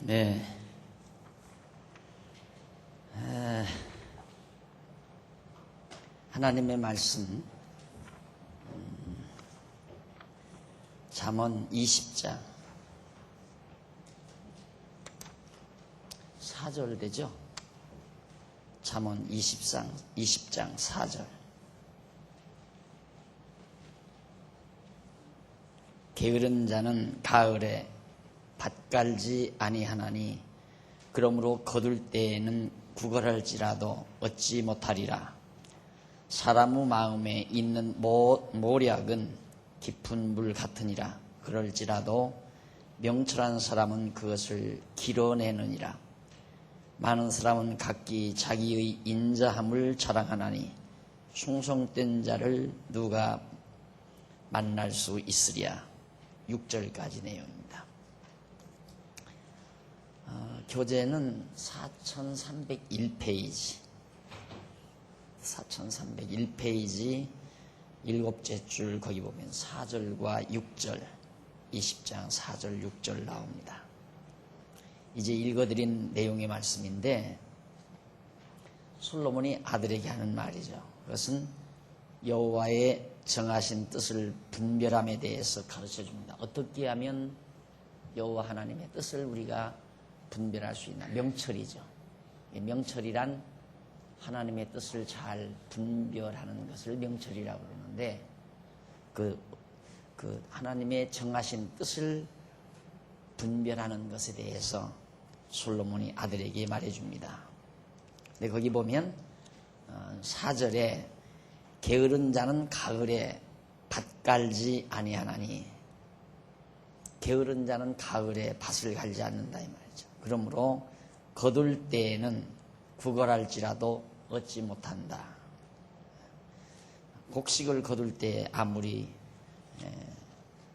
네. 하나님의 말씀, 잠언 20장 4절 되죠? 잠언 20장 4절. 게으른 자는 가을에 밭 갈지 아니하나니 그러므로 거둘 때에는 구걸할지라도 얻지 못하리라. 사람의 마음에 있는 모략은 깊은 물 같으니라. 그럴지라도 명철한 사람은 그것을 길어내느니라. 많은 사람은 각기 자기의 인자함을 자랑하나니 충성된 자를 누가 만날 수 있으랴. 6절까지 내용입니다. 교재는 4301페이지 7번째 줄 거기 보면 4절과 6절 20장 4절 6절 나옵니다. 이제 읽어드린 내용의 말씀인데 솔로몬이 아들에게 하는 말이죠. 그것은 여호와의 정하신 뜻을 분별함에 대해서 가르쳐줍니다. 어떻게 하면 여호와 하나님의 뜻을 우리가 분별할 수 있나? 명철이죠. 명철이란 하나님의 뜻을 잘 분별하는 것을 명철이라고 그러는데 그 하나님의 정하신 뜻을 분별하는 것에 대해서 솔로몬이 아들에게 말해줍니다. 근데 거기 보면 4절에 게으른 자는 가을에 밭 갈지 아니하나니, 게으른 자는 가을에 밭을 갈지 않는다 이 말이죠. 그러므로 거둘 때에는 구걸할지라도 얻지 못한다. 곡식을 거둘 때 아무리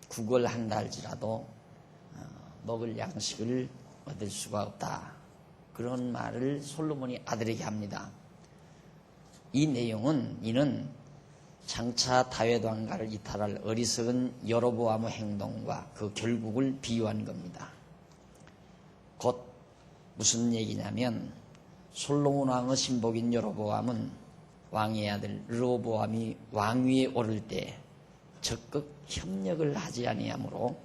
구걸한다 할지라도 먹을 양식을 얻을 수가 없다. 그런 말을 솔로몬이 아들에게 합니다. 이 내용은 이는 장차 다윗 왕가를 이탈할 어리석은 여로보암의 행동과 그 결국을 비유한 겁니다. 곧 무슨 얘기냐면 솔로몬 왕의 신복인 여로보암은 왕의 아들 르호보암이 왕위에 오를 때 적극 협력을 하지 아니하므로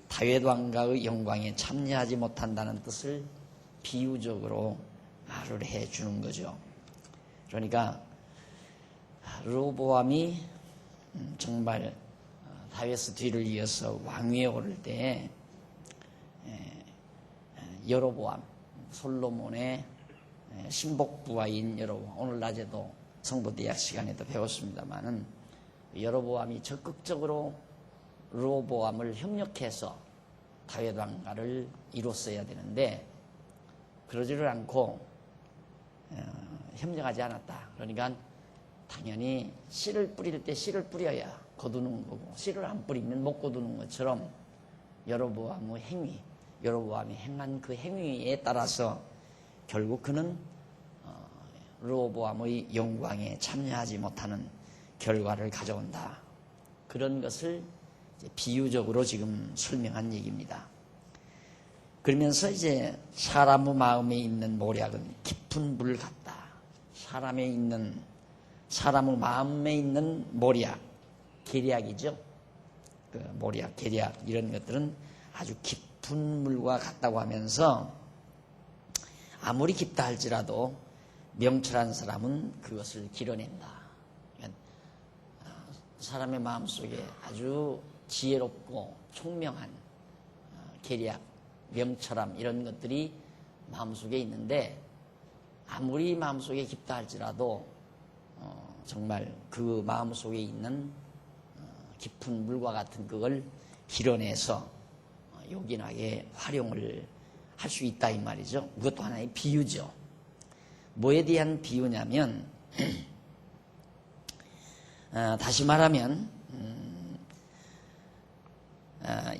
다윗 왕가의 영광에 참여하지 못한다는 뜻을 비유적으로 말을 해주는 거죠. 그러니까 르호보암이 정말 다윗의 뒤를 이어서 왕위에 오를 때 여로보암, 솔로몬의 신복부하인 여로보암, 오늘 낮에도 성도대학 시간에도 배웠습니다마는 여로보암이 적극적으로 르호보암을 협력해서 다윗 왕가를 이뤘어야 되는데 그러지를 않고 협력하지 않았다. 그러니까 당연히 씨를 뿌릴 때 씨를 뿌려야 거두는 거고 씨를 안 뿌리면 못 거두는 것처럼 여로보암의 행위, 여로보암이 행한 그 행위에 따라서 결국 그는 르호보암의 영광에 참여하지 못하는 결과를 가져온다. 그런 것을 이제 비유적으로 지금 설명한 얘기입니다. 그러면서 이제 사람의 마음에 있는 모략은 깊은 물 같다. 사람의 마음에 있는 모략, 계략이죠. 그 모략, 계략 이런 것들은 아주 깊은 물과 같다고 하면서 아무리 깊다 할지라도 명철한 사람은 그것을 길어낸다. 그러니까 사람의 마음속에 아주 지혜롭고 총명한 계략, 명철함 이런 것들이 마음속에 있는데 아무리 마음속에 깊다 할지라도 정말 그 마음속에 있는 깊은 물과 같은 그걸 길어내서 요긴하게 활용을 할 수 있다 이 말이죠. 그것도 하나의 비유죠. 뭐에 대한 비유냐면 다시 말하면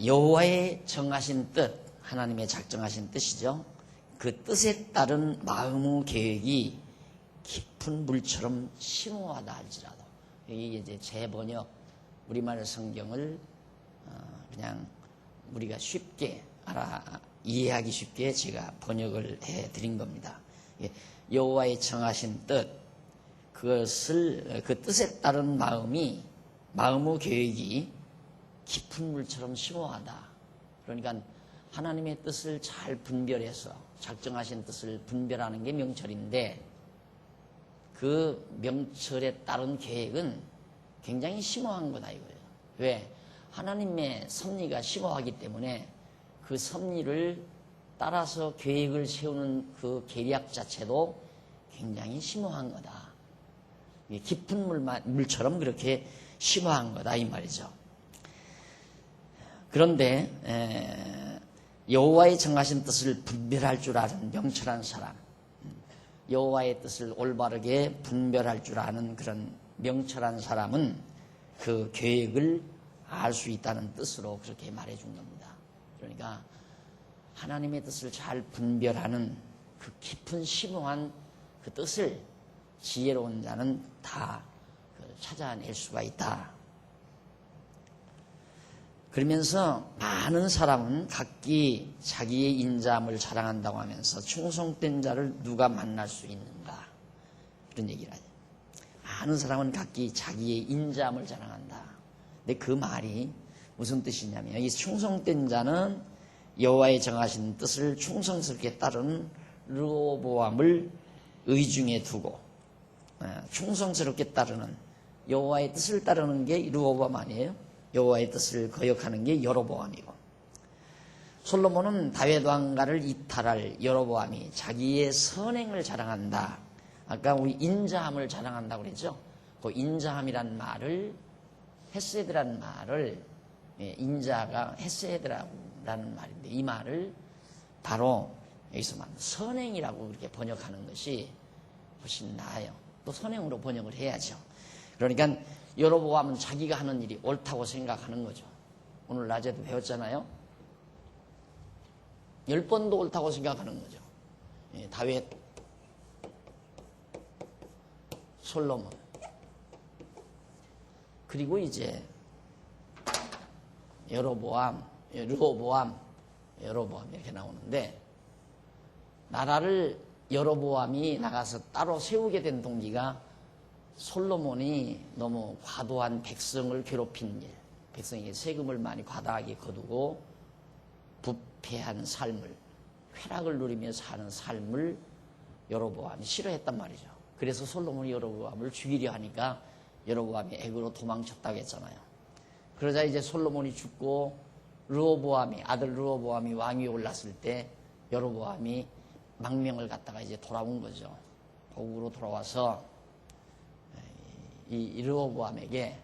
여호와의 정하신 뜻, 하나님의 작정하신 뜻이죠. 그 뜻에 따른 마음의 계획이 깊은 물처럼 심오하다 할지라도, 여기 이제 재번역 우리말 성경을 그냥 우리가 쉽게 이해하기 쉽게 제가 번역을 해드린 겁니다. 여호와의 정하신 뜻, 그것을 그 뜻에 따른 마음의 계획이 깊은 물처럼 심오하다. 그러니까 하나님의 뜻을 잘 분별해서 작정하신 뜻을 분별하는 게 명철인데 그 명철에 따른 계획은 굉장히 심오한 거다 이거예요. 왜? 하나님의 섭리가 심오하기 때문에 그 섭리를 따라서 계획을 세우는 그 계략 자체도 굉장히 심오한 거다. 깊은 물처럼 그렇게 심오한 거다 이 말이죠. 그런데 여호와의 정하신 뜻을 분별할 줄 아는 명철한 사람, 여호와의 뜻을 올바르게 분별할 줄 아는 그런 명철한 사람은 그 계획을 알 수 있다는 뜻으로 그렇게 말해준 겁니다. 그러니까 하나님의 뜻을 잘 분별하는 그 깊은 심오한 그 뜻을 지혜로운 자는 다 찾아낼 수가 있다. 그러면서 많은 사람은 각기 자기의 인자함을 자랑한다고 하면서 충성된 자를 누가 만날 수 있는가 그런 얘기를 하죠. 많은 사람은 각기 자기의 인자함을 자랑한다. 근데 그 말이 무슨 뜻이냐면 이 충성된 자는 여호와의 정하신 뜻을 충성스럽게 따르는 르호보암을 의중에 두고 충성스럽게 따르는 여호와의 뜻을 따르는 게 르호보암 아니에요? 여호와의 뜻을 거역하는 게 여로보암이고, 솔로몬은 다윗 왕가를 이탈할 여로보암이 자기의 선행을 자랑한다. 아까 우리 인자함을 자랑한다고 그랬죠? 그 인자함이란 말을 헤세드라는 말을 인자가 헤세드라는 말인데 이 말을 바로 여기서 말 선행이라고 그렇게 번역하는 것이 훨씬 나아요. 또 선행으로 번역을 해야죠. 그러니까 여로보암은 자기가 하는 일이 옳다고 생각하는 거죠. 오늘 낮에도 배웠잖아요. 10번도 옳다고 생각하는 거죠. 다윗, 솔로몬, 그리고 이제 여로보암, 르호보암, 여로보암 이렇게 나오는데, 나라를 여로보암이 나가서 따로 세우게 된 동기가 솔로몬이 너무 과도한 백성을 괴롭힌 일, 백성이 세금을 많이 과다하게 거두고 부패한 삶을, 쾌락을 누리며 사는 삶을 여로보암이 싫어했단 말이죠. 그래서 솔로몬이 여로보암을 죽이려 하니까 여로보암이 애굽으로 도망쳤다고 했잖아요. 그러자 이제 솔로몬이 죽고 아들 르호보암이 왕위에 올랐을 때 여로보암이 망명을 갖다가 이제 돌아온 거죠. 고국으로 돌아와서 이 르호보암에게,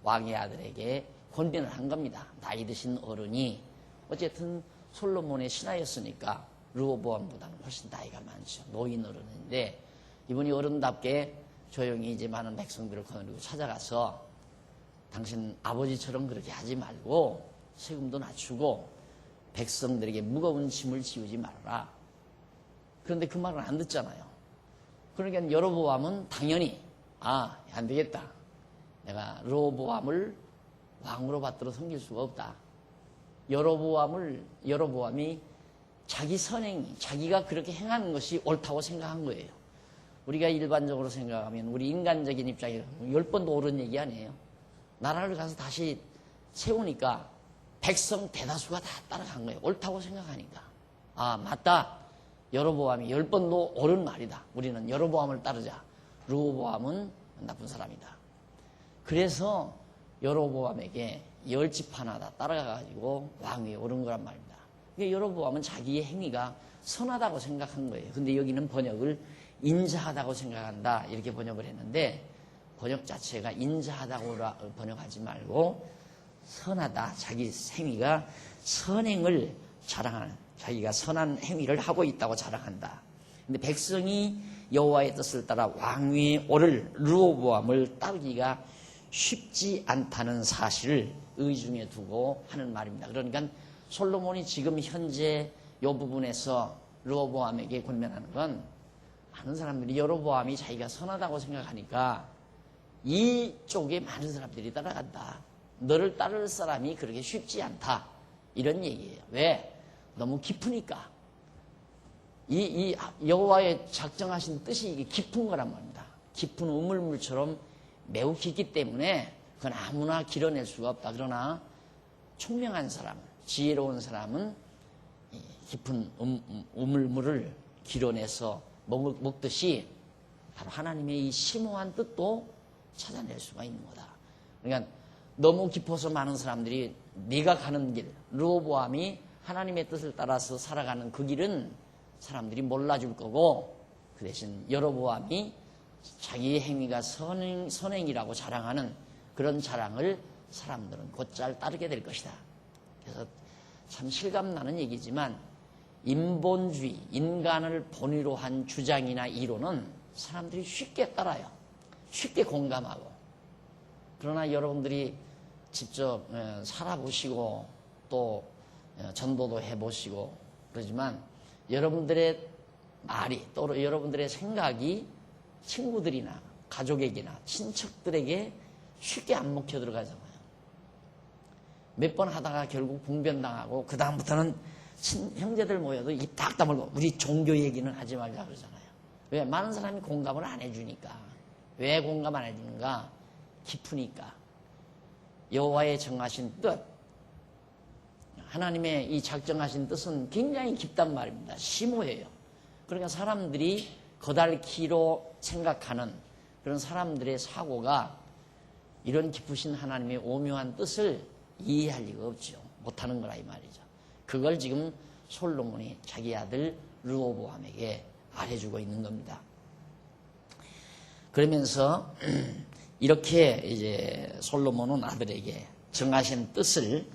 왕의 아들에게 권면을 한 겁니다. 나이 드신 어른이, 어쨌든 솔로몬의 신하였으니까 르호보암보다는 훨씬 나이가 많죠. 노인 어른인데 이분이 어른답게 조용히 이제 많은 백성들을 거느리고 찾아가서 당신 아버지처럼 그렇게 하지 말고 세금도 낮추고 백성들에게 무거운 짐을 지우지 말아라. 그런데 그 말은 안 듣잖아요. 그러니까 여로보암은 당연히 안 되겠다. 내가 르호보암을 왕으로 받들어 섬길 수가 없다. 여로보암이 자기 선행이, 자기가 그렇게 행하는 것이 옳다고 생각한 거예요. 우리가 일반적으로 생각하면 우리 인간적인 입장에서 10번도 옳은 얘기 아니에요. 나라를 가서 다시 세우니까 백성 대다수가 다 따라간 거예요. 옳다고 생각하니까. 맞다. 여로보암이 10번도 옳은 말이다. 우리는 여로보암을 따르자. 르호보암은 나쁜 사람이다. 그래서 여로보암에게 10집 하나 다 따라가가지고 왕위에 오른 거란 말입니다. 그러니까 여로보암은 자기의 행위가 선하다고 생각한 거예요. 근데 여기는 번역을 인자하다고 생각한다 이렇게 번역을 했는데, 번역 자체가 인자하다고 번역하지 말고 선하다, 자기 행위가 선행을 자랑하는, 자기가 선한 행위를 하고 있다고 자랑한다. 근데 백성이 여호와의 뜻을 따라 왕위에 오를 르호보암을 따르기가 쉽지 않다는 사실을 의중에 두고 하는 말입니다. 그러니까 솔로몬이 지금 현재 이 부분에서 르호보암에게 권면하는 건, 많은 사람들이 여로보암이 자기가 선하다고 생각하니까 이쪽에 많은 사람들이 따라간다. 너를 따를 사람이 그렇게 쉽지 않다. 이런 얘기예요. 왜? 너무 깊으니까. 이 여호와의 작정하신 뜻이 이게 깊은 거란 말입니다. 깊은 우물물처럼 매우 깊기 때문에 그건 아무나 길어낼 수가 없다. 그러나 총명한 사람, 지혜로운 사람은 깊은 우물물을 길어내서 먹듯이 바로 하나님의 이 심오한 뜻도 찾아낼 수가 있는 거다. 그러니까 너무 깊어서 많은 사람들이 네가 가는 길, 르호보암이 하나님의 뜻을 따라서 살아가는 그 길은 사람들이 몰라줄 거고, 그 대신 여로보암이 자기의 행위가 선행이라고 자랑하는 그런 자랑을 사람들은 곧잘 따르게 될 것이다. 그래서 참 실감나는 얘기지만 인본주의, 인간을 본위로 한 주장이나 이론은 사람들이 쉽게 따라요. 쉽게 공감하고. 그러나 여러분들이 직접 살아보시고 또 전도도 해보시고 그러지만 여러분들의 말이 또 여러분들의 생각이 친구들이나 가족에게나 친척들에게 쉽게 안 먹혀 들어가잖아요. 몇 번 하다가 결국 봉변당하고 그 다음부터는 형제들 모여도 입 딱 다물고 우리 종교 얘기는 하지 말자 그러잖아요. 왜? 많은 사람이 공감을 안 해주니까. 왜 공감 안 해주는가? 깊으니까. 여호와의 정하신 뜻, 하나님의 이 작정하신 뜻은 굉장히 깊단 말입니다. 심오해요. 그러니까 사람들이 거달키로 생각하는 그런 사람들의 사고가 이런 깊으신 하나님의 오묘한 뜻을 이해할 리가 없죠. 못하는 거라 이 말이죠. 그걸 지금 솔로몬이 자기 아들 르호보암에게 말해주고 있는 겁니다. 그러면서 이렇게 이제 솔로몬은 아들에게 정하신 뜻을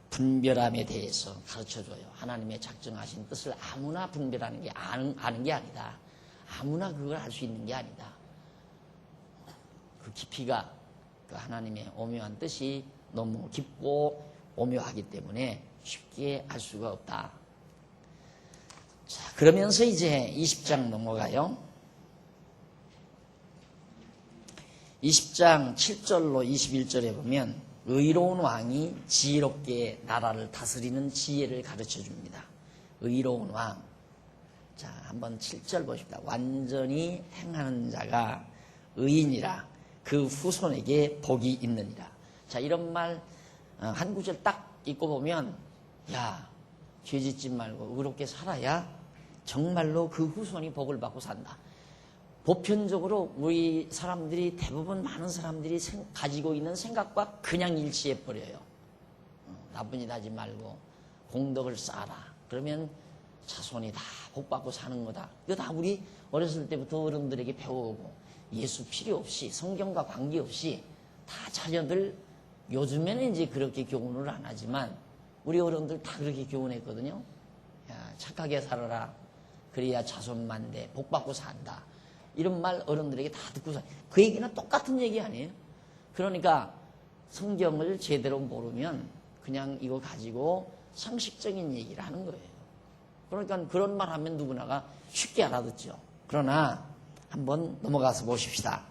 분별함에 대해서 가르쳐줘요. 하나님의 작정하신 뜻을 아무나 분별하는 게 아는 게 아니다. 아무나 그걸 알 수 있는 게 아니다. 그 깊이가 그 하나님의 오묘한 뜻이 너무 깊고 오묘하기 때문에 쉽게 알 수가 없다. 자, 그러면서 이제 20장 넘어가요. 20장 7절로 21절에 보면 의로운 왕이 지혜롭게 나라를 다스리는 지혜를 가르쳐 줍니다. 의로운 왕. 자, 한번 7절 보십시다. 완전히 행하는 자가 의인이라 그 후손에게 복이 있느니라. 자, 이런 말 한 구절 딱 읽고 보면 야, 죄 짓지 말고 의롭게 살아야 정말로 그 후손이 복을 받고 산다. 보편적으로 우리 사람들이 대부분 많은 사람들이 가지고 있는 생각과 그냥 일치해버려요. 나쁜 일 하지 말고 공덕을 쌓아라. 그러면 자손이 다 복받고 사는 거다. 이거 다 우리 어렸을 때부터 어른들에게 배워오고 예수 필요 없이 성경과 관계없이 다 자녀들 요즘에는 이제 그렇게 교훈을 안 하지만 우리 어른들 다 그렇게 교훈했거든요. 야, 착하게 살아라. 그래야 자손 만대 복받고 산다. 이런 말 어른들에게 다 듣고 그 얘기는 똑같은 얘기 아니에요? 그러니까 성경을 제대로 모르면 그냥 이거 가지고 상식적인 얘기를 하는 거예요. 그러니까 그런 말 하면 누구나가 쉽게 알아듣죠. 그러나 한번 넘어가서 보십시다.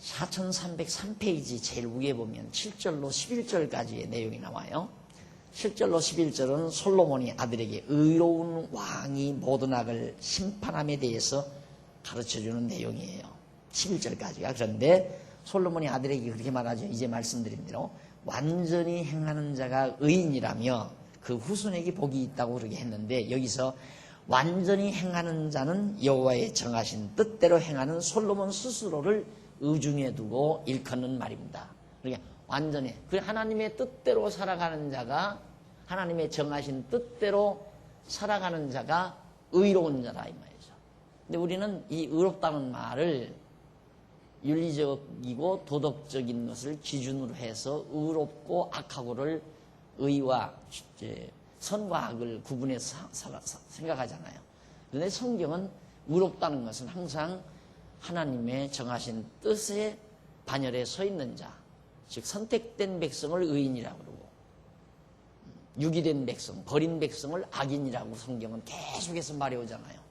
4303페이지 제일 위에 보면 7절로 11절까지의 내용이 나와요. 7절로 11절은 솔로몬이 아들에게 의로운 왕이 모든 악을 심판함에 대해서 가르쳐주는 내용이에요. 11절까지가. 그런데 솔로몬이 아들에게 그렇게 말하죠. 이제 말씀드린 대로 완전히 행하는 자가 의인이라며 그 후손에게 복이 있다고 그러게 했는데 여기서 완전히 행하는 자는 여호와의 정하신 뜻대로 행하는 솔로몬 스스로를 의중에 두고 일컫는 말입니다. 그러니까 완전히 그 하나님의 뜻대로 살아가는 자가 하나님의 정하신 뜻대로 살아가는 자가 의로운 자라 이 말이죠. 근데 우리는 이 의롭다는 말을 윤리적이고 도덕적인 것을 기준으로 해서 의롭고 악하고를 의와 선과 악을 구분해서 생각하잖아요. 그런데 성경은 의롭다는 것은 항상 하나님의 정하신 뜻의 반열에 서 있는 자, 즉 선택된 백성을 의인이라고 그러고 유기된 백성, 버린 백성을 악인이라고 성경은 계속해서 말해오잖아요.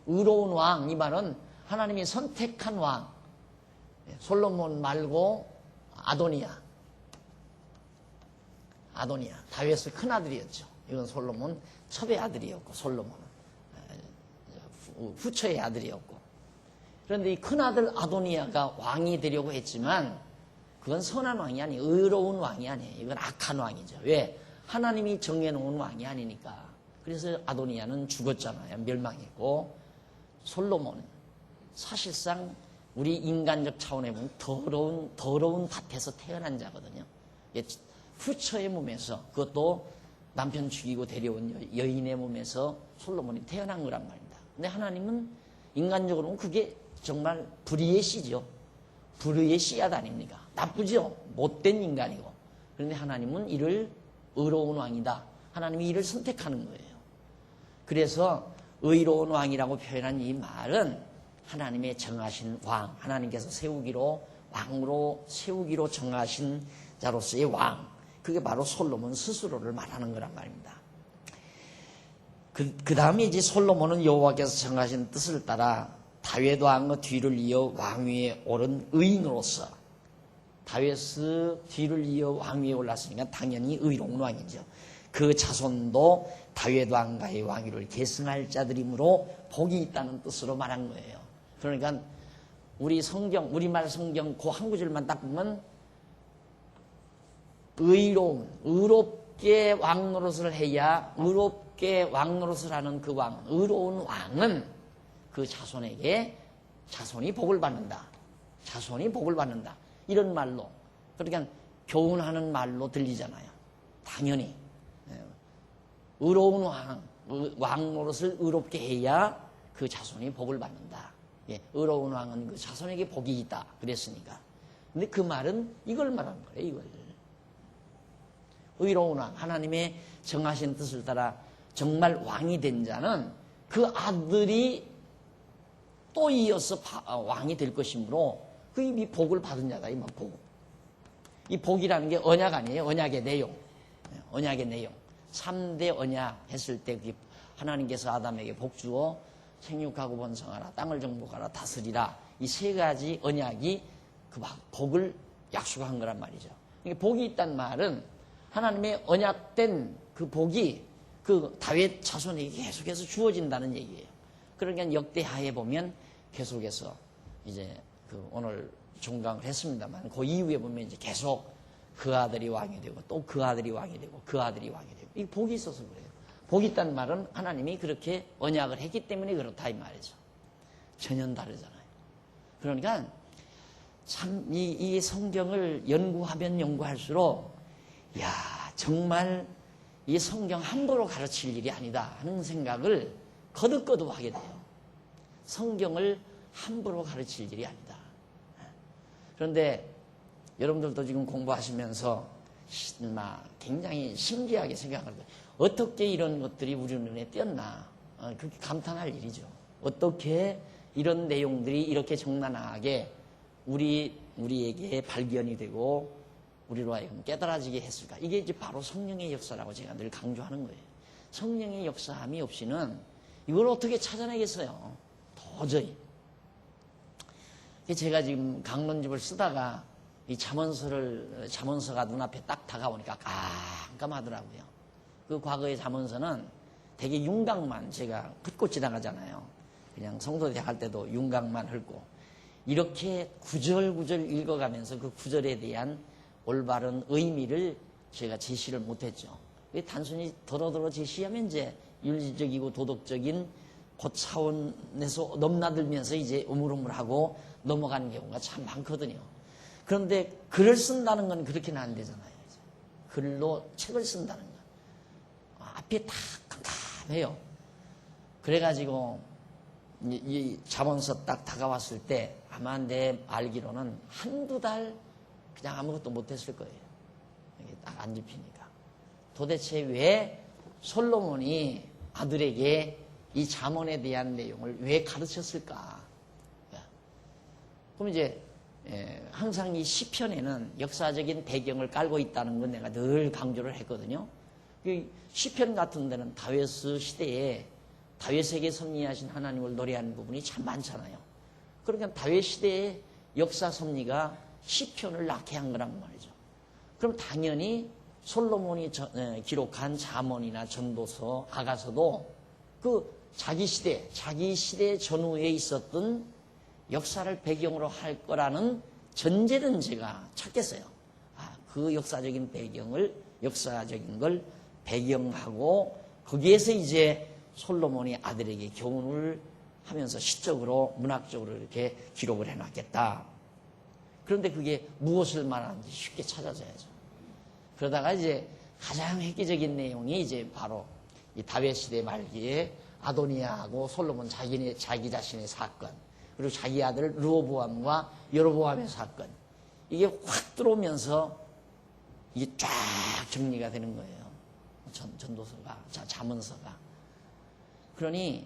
의로운 왕, 이 말은 하나님이 선택한 왕, 솔로몬 말고 아도니아, 다윗의 큰아들이었죠. 이건 솔로몬 첩의 아들이었고, 솔로몬은 후처의 아들이었고. 그런데 이 큰아들 아도니아가 왕이 되려고 했지만 그건 선한 왕이 아니에요. 의로운 왕이 아니에요. 이건 악한 왕이죠. 왜? 하나님이 정해놓은 왕이 아니니까. 그래서 아도니아는 죽었잖아요. 멸망했고, 솔로몬은 사실상 우리 인간적 차원에 보면 더러운 밭에서 태어난 자거든요. 후처의 몸에서, 그것도 남편 죽이고 데려온 여인의 몸에서 솔로몬이 태어난 거란 말입니다. 근데 하나님은 인간적으로는 그게 정말 불의의 씨죠. 불의의 씨앗 아닙니까? 나쁘죠? 못된 인간이고. 그런데 하나님은 이를 의로운 왕이다. 하나님이 이를 선택하는 거예요. 그래서 의로운 왕이라고 표현한 이 말은 하나님의 정하신 왕, 하나님께서 왕으로 세우기로 정하신 자로서의 왕, 그게 바로 솔로몬 스스로를 말하는 거란 말입니다. 그 다음에 이제 솔로몬은 여호와께서 정하신 뜻을 따라 다윗 왕의 뒤를 이어 왕위에 오른 의인으로서, 다윗의 뒤를 이어 왕위에 올랐으니까 당연히 의로운 왕이죠. 그 자손도 다윗 왕가의 왕위를 계승할 자들이므로 복이 있다는 뜻으로 말한 거예요. 그러니까 우리 성경, 우리말 성경 그 한 구절만 딱 보면 의롭게 왕 노릇을 해야, 의롭게 왕 노릇을 하는 그 왕, 의로운 왕은 그 자손이 복을 받는다. 자손이 복을 받는다. 이런 말로, 그러니까 교훈하는 말로 들리잖아요. 당연히 의로운 왕 노릇을 의롭게 해야 그 자손이 복을 받는다. 의로운 왕은 그 자손에게 복이 있다. 그랬으니까. 근데 그 말은 이걸 말하는 거예요. 이걸. 의로운 왕, 하나님의 정하신 뜻을 따라 정말 왕이 된 자는 그 아들이 또 이어서 왕이 될 것이므로 그 이미 복을 받은 자다. 이 복. 이 복이라는 게 언약 아니에요. 언약의 내용. 언약의 내용. 3대 언약 했을 때 하나님께서 아담에게 복 주어 생육하고 번성하라, 땅을 정복하라, 다스리라. 이 세 가지 언약이 그 복을 약속한 거란 말이죠. 복이 있단 말은 하나님의 언약된 그 복이 그 다윗 자손에게 계속해서 주어진다는 얘기예요. 그러니까 역대하에 보면 계속해서 이제 그 오늘 종강을 했습니다만 그 이후에 보면 이제 계속 그 아들이 왕이 되고 또 그 아들이 왕이 되고 그 아들이 왕이 되고, 이 복이 있어서 그래요. 복이 있다는 말은 하나님이 그렇게 언약을 했기 때문에 그렇다 이 말이죠. 전혀 다르잖아요. 그러니까 참 이 성경을 연구하면 연구할수록 야, 정말 이 성경 함부로 가르칠 일이 아니다 하는 생각을 거듭거듭 하게 돼요. 성경을 함부로 가르칠 일이 아니다. 그런데 여러분들도 지금 공부하시면서 굉장히 신기하게 생각할 거예요. 어떻게 이런 것들이 우리 눈에 띄었나, 그렇게 감탄할 일이죠. 어떻게 이런 내용들이 이렇게 적나라하게 우리에게 발견이 되고 우리로 하여금 깨달아지게 했을까. 이게 이제 바로 성령의 역사라고 제가 늘 강조하는 거예요. 성령의 역사함이 없이는 이걸 어떻게 찾아내겠어요. 도저히. 제가 지금 강론집을 쓰다가 이 잠언서가 눈앞에 딱 다가오니까 깜깜하더라고요. 그 과거의 잠언서는 되게 윤곽만 제가 훑고 지나가잖아요. 그냥 성도대 할 때도 윤곽만 훑고 이렇게 구절구절 읽어가면서 그 구절에 대한 올바른 의미를 제가 제시를 못했죠. 단순히 더러더러 제시하면 이제 윤리적이고 도덕적인 그 차원에서 넘나들면서 이제 우물우물하고 넘어가는 경우가 참 많거든요. 그런데 글을 쓴다는 건 그렇게는 안 되잖아요. 글로 책을 쓴다는 건 앞이 다 깜깜해요. 그래가지고 이 잠언서 딱 다가왔을 때 아마 내 알기로는 한두 달 그냥 아무것도 못했을 거예요. 이게 딱 안 집히니까. 도대체 왜 솔로몬이 아들에게 이 잠언에 대한 내용을 왜 가르쳤을까? 그럼 이제 항상 이 시편에는 역사적인 배경을 깔고 있다는 건 내가 늘 강조를 했거든요. 시편 같은 데는 다윗의 시대에 다윗에게 섭리하신 하나님을 노래하는 부분이 참 많잖아요. 그러니까 다윗 시대의 역사 섭리가 시편을 낳게 한 거란 말이죠. 그럼 당연히 솔로몬이 기록한 잠언이나 전도서, 아가서도 그 자기 시대 전후에 있었던 역사를 배경으로 할 거라는 전제는 제가 찾겠어요. 그 역사적인 걸 배경하고 거기에서 이제 솔로몬이 아들에게 교훈을 하면서 시적으로, 문학적으로 이렇게 기록을 해놨겠다. 그런데 그게 무엇을 말하는지 쉽게 찾아져야죠. 그러다가 이제 가장 획기적인 내용이 이제 바로 이 다윗 시대 말기에 아도니아하고 솔로몬 자기 자신의 사건, 그리고 자기 아들 르호보암과 여로보암의 사건, 이게 확 들어오면서 이게 쫙 정리가 되는 거예요. 전도서가, 잠언서가. 그러니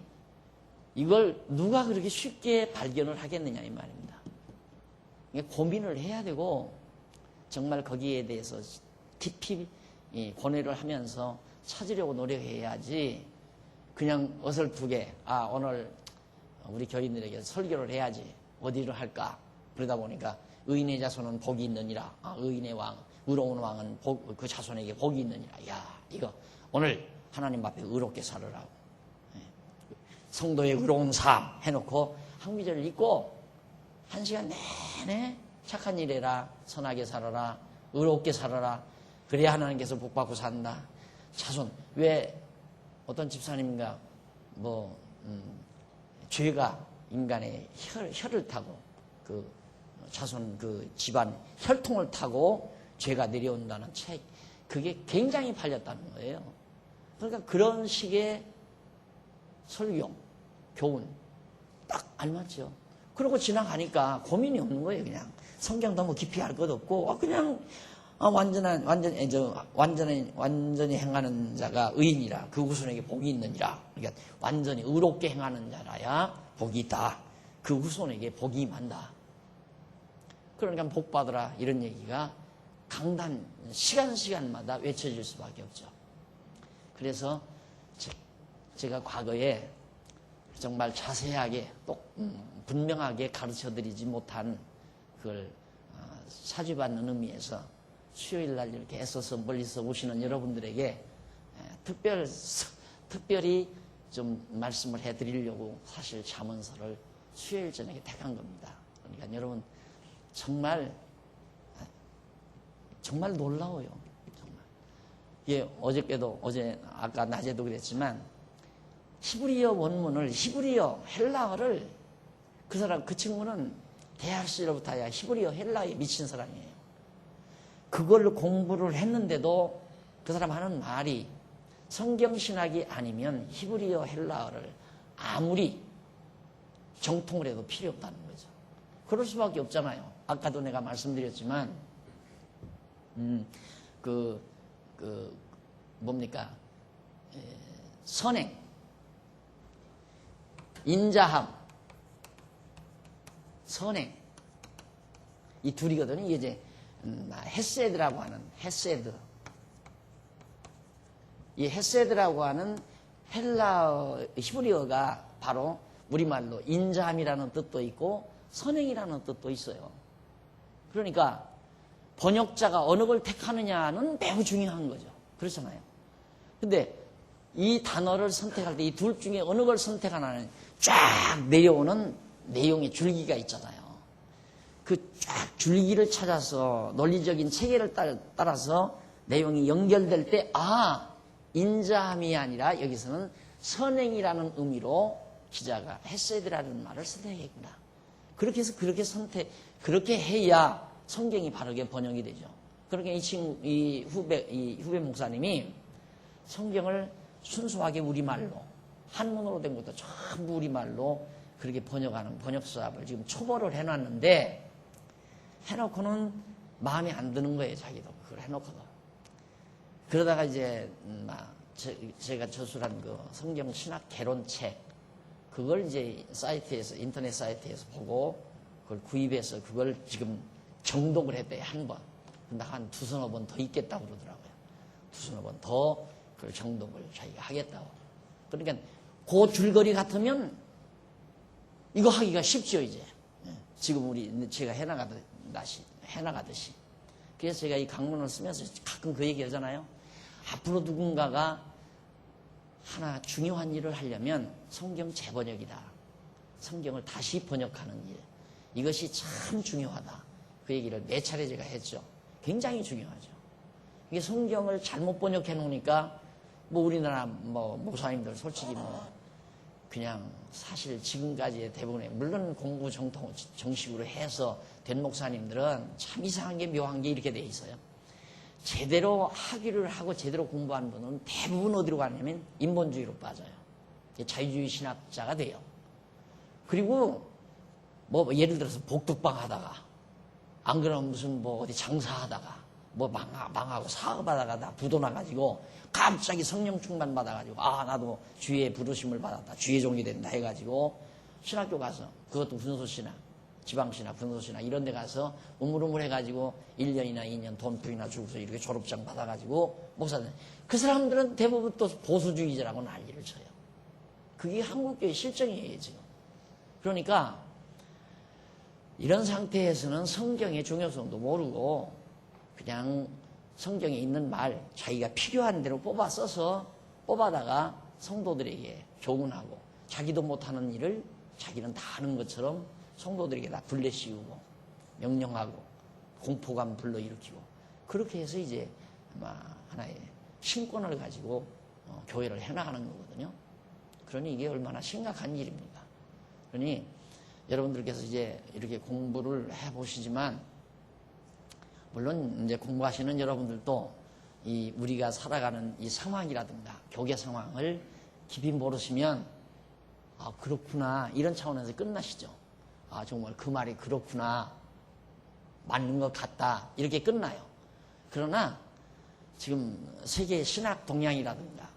이걸 누가 그렇게 쉽게 발견을 하겠느냐 이 말입니다. 고민을 해야 되고 정말 거기에 대해서 깊이 고뇌를 하면서 찾으려고 노력해야지, 그냥 어설프게 오늘 우리 교인들에게 설교를 해야지 어디를 할까, 그러다 보니까 의인의 자손은 복이 있느니라, 의인의 왕, 의로운 왕은 그 자손에게 복이 있느니라. 이거 오늘 하나님 앞에 의롭게 살으라고, 성도의 의로운 삶 해놓고 항미절을 읽고 1시간 내내 착한 일 해라, 선하게 살아라, 의롭게 살아라, 그래야 하나님께서 복받고 산다. 자손, 왜 어떤 집사님인가 죄가 인간의 혈을 타고, 그 자손 그 집안 혈통을 타고 죄가 내려온다는 책, 그게 굉장히 팔렸다는 거예요. 그러니까 그런 식의 설교, 교훈 딱 알맞죠. 그러고 지나가니까 고민이 없는 거예요. 그냥 성경 너무 깊이 알 것도 없고 그냥 완전히 행하는 자가 의인이라 그 후손에게 복이 있느니라. 그러니까 완전히 의롭게 행하는 자라야 복이 있다. 그 후손에게 복이 임한다. 그러니까 복 받으라, 이런 얘기가 강단 시간마다 외쳐질 수밖에 없죠. 그래서 제가 과거에 정말 자세하게 분명하게 가르쳐드리지 못한 그걸 사주받는 의미에서 수요일 날 이렇게 애써서 멀리서 오시는 여러분들에게 특별히 좀 말씀을 해드리려고 사실 잠언서를 수요일 저녁에 택한 겁니다. 그러니까 여러분 정말 놀라워요. 정말. 예, 어제 아까 낮에도 그랬지만 히브리어 원문을, 히브리어 헬라어를 그 친구는 대학 시절부터야 히브리어 헬라어에 미친 사람이에요. 그걸 공부를 했는데도 그 사람 하는 말이 성경신학이 아니면 히브리어 헬라어를 아무리 정통을 해도 필요 없다는 거죠. 그럴 수밖에 없잖아요. 아까도 내가 말씀드렸지만 선행, 인자함, 선행, 이 둘이거든요. 이게 이제 헤세드라고 하는 헤세드, 이 헤세드라고 하는 헬라어 히브리어가 바로 우리말로 인자함이라는 뜻도 있고 선행이라는 뜻도 있어요. 그러니까 번역자가 어느 걸 택하느냐는 매우 중요한 거죠. 그렇잖아요. 근데 이 단어를 선택할 때 이 둘 중에 어느 걸 선택하냐는 쫙 내려오는 내용의 줄기가 있잖아요. 그 쫙 줄기를 찾아서 논리적인 체계를 따라서 내용이 연결될 때 인자함이 아니라 여기서는 선행이라는 의미로 기자가 헤세드라는 말을 선택했구나. 그렇게 해서 그렇게 해야 성경이 바르게 번역이 되죠. 그러니까 이 후배 목사님이 성경을 순수하게 우리말로, 한문으로 된 것도 전부 우리말로 그렇게 번역하는 번역 수업을 지금 초벌을 해놨는데, 해놓고는 마음에 안 드는 거예요. 자기도 그걸 해놓고도. 그러다가 이제 제가 저술한 그 성경 신학 개론책, 그걸 이제 인터넷 사이트에서 보고 그걸 구입해서 그걸 지금 정독을 했대요. 한 번. 근데 한 두서너 번 더 있겠다고 그러더라고요. 두서너 번 더 그걸 정독을 자기가 하겠다고. 그러니까 그 줄거리 같으면 이거 하기가 쉽죠, 이제. 지금 제가 해나가듯이. 그래서 제가 이 강론을 쓰면서 가끔 그 얘기 하잖아요. 앞으로 누군가가 하나 중요한 일을 하려면 성경 재번역이다. 성경을 다시 번역하는 일. 이것이 참 중요하다. 그 얘기를 몇 차례 제가 했죠. 굉장히 중요하죠. 이게 성경을 잘못 번역해 놓으니까 뭐 우리나라 뭐 목사님들 솔직히 뭐 그냥 사실 지금까지의 대부분의 물론 공부 정식으로 해서 된 목사님들은 참 이상한 게 묘한 게 이렇게 돼 있어요. 제대로 학위를 하고 제대로 공부한 분은 대부분 어디로 가냐면 인본주의로 빠져요. 자유주의 신학자가 돼요. 그리고 뭐 예를 들어서 복덕방 하다가 안 그러면 무슨 뭐 어디 장사하다가 뭐 망하고 사업하다가 다 부도 나가지고 갑자기 성령 충만 받아가지고 나도 주의 부르심을 받았다. 주의 종이 된다 해가지고 신학교 가서 그것도 분소신학 지방신학 분소신학 이런 데 가서 우물우물 해가지고 1년이나 2년 돈 부이나 주고서 이렇게 졸업장 받아가지고 목사들 그 사람들은 대부분 또 보수주의자라고 난리를 쳐요. 그게 한국교회 실정이에요 지금. 그러니까 이런 상태에서는 성경의 중요성도 모르고 그냥 성경에 있는 말 자기가 필요한 대로 뽑아 써서 뽑아다가 성도들에게 교훈하고 자기도 못하는 일을 자기는 다 하는 것처럼 성도들에게 다 불러씌우고 명령하고 공포감 불러일으키고 그렇게 해서 이제 아마 하나의 신권을 가지고 교회를 해나가는 거거든요. 그러니 이게 얼마나 심각한 일입니까? 그러니 여러분들께서 이제 이렇게 공부를 해보시지만 물론 이제 공부하시는 여러분들도 이 우리가 살아가는 이 상황이라든가 교계 상황을 깊이 모르시면 그렇구나 이런 차원에서 끝나시죠. 정말 그 말이 그렇구나 맞는 것 같다 이렇게 끝나요. 그러나 지금 세계 신학 동향이라든가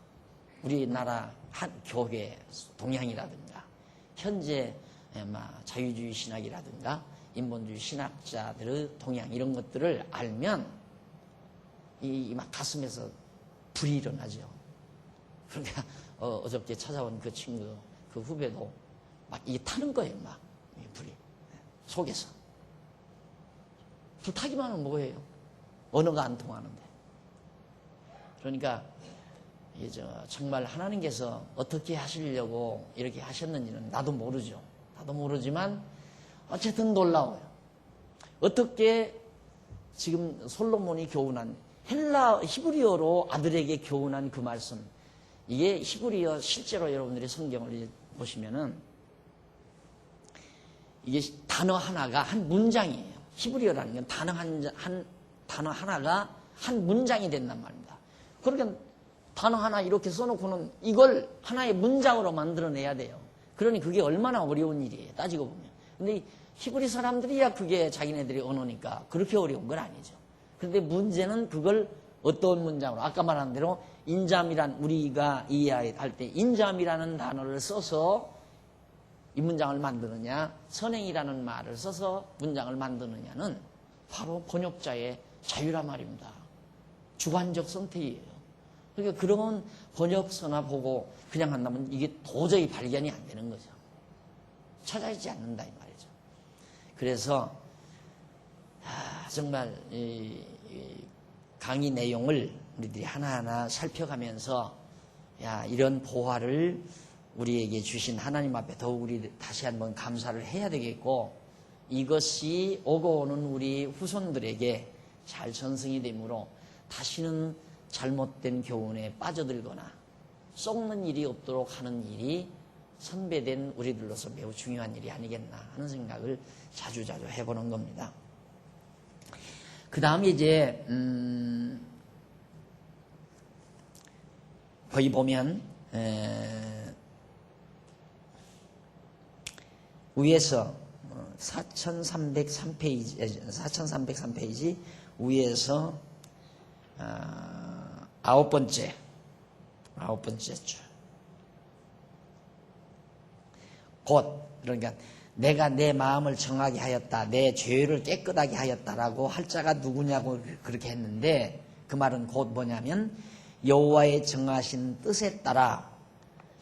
우리나라 한 교회 동향이라든가 현재 자유주의 신학이라든가 인본주의 신학자들의 동향 이런 것들을 알면 막 가슴에서 불이 일어나죠. 그러니까 어저께 찾아온 그 친구 그 후배도 막 이게 타는 거예요. 막 불이 속에서 불타기만 하면 뭐예요? 언어가 안 통하는데. 그러니까 정말 하나님께서 어떻게 하시려고 이렇게 하셨는지는 나도 모르죠. 나도 모르지만 어쨌든 놀라워요. 어떻게 지금 솔로몬이 교훈한 히브리어로 아들에게 교훈한 그 말씀 이게 히브리어 실제로 여러분들이 성경을 보시면은 이게 단어 하나가 한 문장이에요. 히브리어라는 건 단어 하나가 한 문장이 된단 말입니다. 그러니까 단어 하나 이렇게 써놓고는 이걸 하나의 문장으로 만들어내야 돼요. 그러니 그게 얼마나 어려운 일이에요. 따지고 보면. 근데 히브리 사람들이야 그게 자기네들이 언어니까 그렇게 어려운 건 아니죠. 그런데 문제는 그걸 어떤 문장으로 아까 말한 대로 인잠이란 우리가 이해할 때 인잠이라는 단어를 써서 이 문장을 만드느냐 선행이라는 말을 써서 문장을 만드느냐는 바로 번역자의 자유란 말입니다. 주관적 선택이에요. 그러니까 그런 번역서나 보고 그냥 한다면 이게 도저히 발견이 안 되는 거죠. 찾아지지 않는다 이 말이죠. 그래서 정말 이 강의 내용을 우리들이 하나하나 살펴가면서 이런 보화를 우리에게 주신 하나님 앞에 더욱 우리 다시 한번 감사를 해야 되겠고 이것이 오고 오는 우리 후손들에게 잘 전승이 되므로 다시는 잘못된 교훈에 빠져들거나 썩는 일이 없도록 하는 일이 선배된 우리들로서 매우 중요한 일이 아니겠나 하는 생각을 자주자주 해보는 겁니다. 그 다음에 이제 거기 보면 위에서 4303페이지 위에서 아홉 번째 줄. 곧 그러니까 내가 내 마음을 정하게 하였다. 내 죄를 깨끗하게 하였다라고 할 자가 누구냐고 그렇게 했는데 그 말은 곧 뭐냐면 여호와의 정하신 뜻에 따라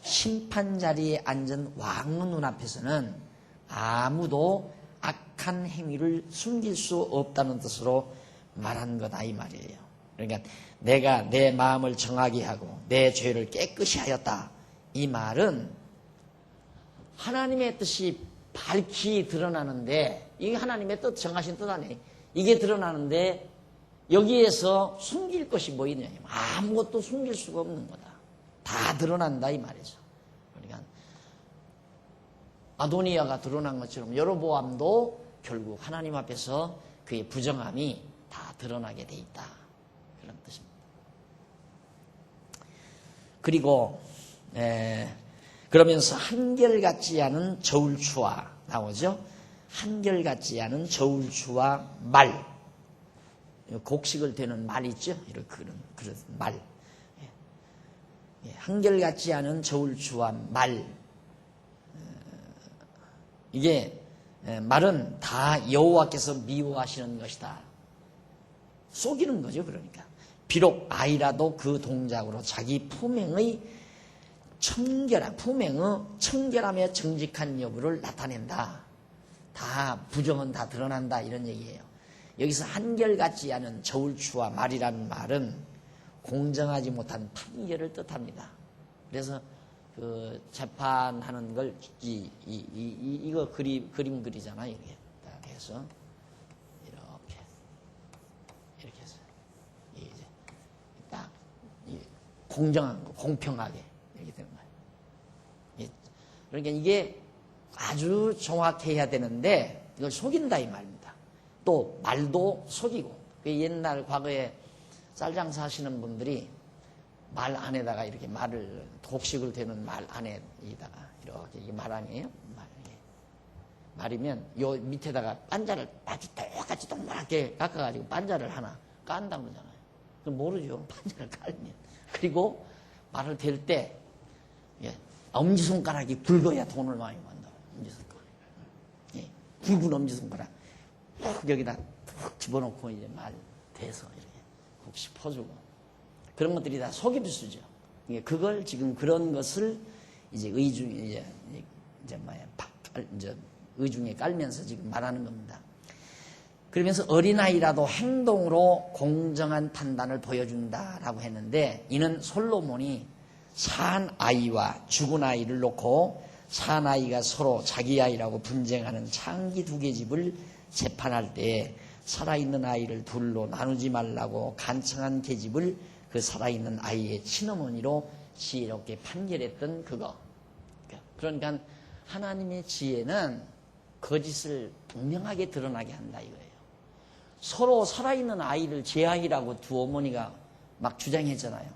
심판 자리에 앉은 왕의 눈앞에서는 아무도 악한 행위를 숨길 수 없다는 뜻으로 말한 거다 이 말이에요. 그러니까 내가 내 마음을 정하게 하고 내 죄를 깨끗이 하였다. 이 말은 하나님의 뜻이 밝히 드러나는데, 이게 하나님의 뜻, 정하신 뜻 아니에요. 이게 드러나는데 여기에서 숨길 것이 뭐 있냐. 아무것도 숨길 수가 없는 거다. 다 드러난다 이 말이죠. 그러니까 아도니아가 드러난 것처럼 여로보암도 결국 하나님 앞에서 그의 부정함이 다 드러나게 돼 있다. 그런 뜻입니다. 그리고 그러면서 한결같지 않은 저울추와 나오죠. 한결같지 않은 저울추와 말, 곡식을 대는 말 있죠. 이런 그런 말. 한결같지 않은 저울추와 말. 이게 말은 다 여호와께서 미워하시는 것이다. 속이는 거죠. 그러니까 비록 아이라도 그 동작으로 자기 품행의 청결함의 정직한 여부를 나타낸다. 다 부정은 다 드러난다 이런 얘기예요. 여기서 한결같지 않은 저울추와 말이라는 말은 공정하지 못한 판결을 뜻합니다. 그래서 그 재판하는 걸 이거 그림 그리잖아요. 이렇게 딱 해서 이렇게 해서 이제 딱 공정한 거, 공평하게 이렇게 되는 거예요. 그러니까 이게 아주 정확해야 되는데 이걸 속인다 이 말입니다. 또 말도 속이고, 옛날 과거에 쌀 장사하시는 분들이 말 안에다가 이렇게 곡식을 대는 말 안에다가 이렇게, 이게 말 아니에요? 말이면 요 밑에다가 반자를 아주 똑같이 동그랗게 깎아가지고 반자를 하나 깐다고 그러잖아요. 그럼 모르죠. 반자를 깔면. 그리고 말을 댈 때 엄지손가락이 굵어야 돈을 많이 번다. 엄지손가락. 굵은 엄지손가락 푹 여기다 푹 집어넣고 이제 말 대서 이렇게 혹시 퍼주고, 그런 것들이 다 속임수죠. 그걸 지금 그런 것을 이제 의중에 깔면서 지금 말하는 겁니다. 그러면서 어린아이라도 행동으로 공정한 판단을 보여준다라고 했는데, 이는 솔로몬이 산 아이와 죽은 아이를 놓고 산 아이가 서로 자기 아이라고 분쟁하는 창기 두 개 집을 재판할 때 살아있는 아이를 둘로 나누지 말라고 간청한 계집을 그 살아있는 아이의 친어머니로 지혜롭게 판결했던 그거. 그러니까 하나님의 지혜는 거짓을 분명하게 드러나게 한다 이거예요. 서로 살아있는 아이를 제 아이라고 두 어머니가 막 주장했잖아요.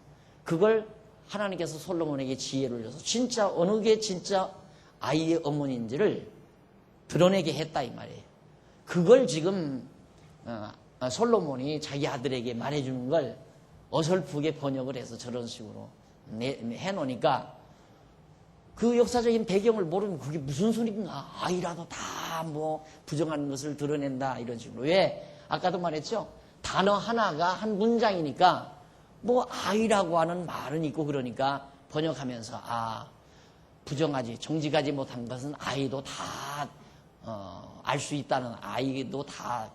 그걸 하나님께서 솔로몬에게 지혜를 줘서 진짜 어느 게 진짜 아이의 어머니인지를 드러내게 했다 이 말이에요. 그걸 지금 솔로몬이 자기 아들에게 말해주는 걸 어설프게 번역을 해서 저런 식으로 해놓으니까 그 역사적인 배경을 모르면 그게 무슨 소리인가. 아이라도 다 뭐 부정한 것을 드러낸다 이런 식으로. 왜? 아까도 말했죠. 단어 하나가 한 문장이니까 뭐 아이라고 하는 말은 있고, 그러니까 번역하면서 부정하지 정직하지 못한 것은 아이도 다 알 수 있다는, 아이도 다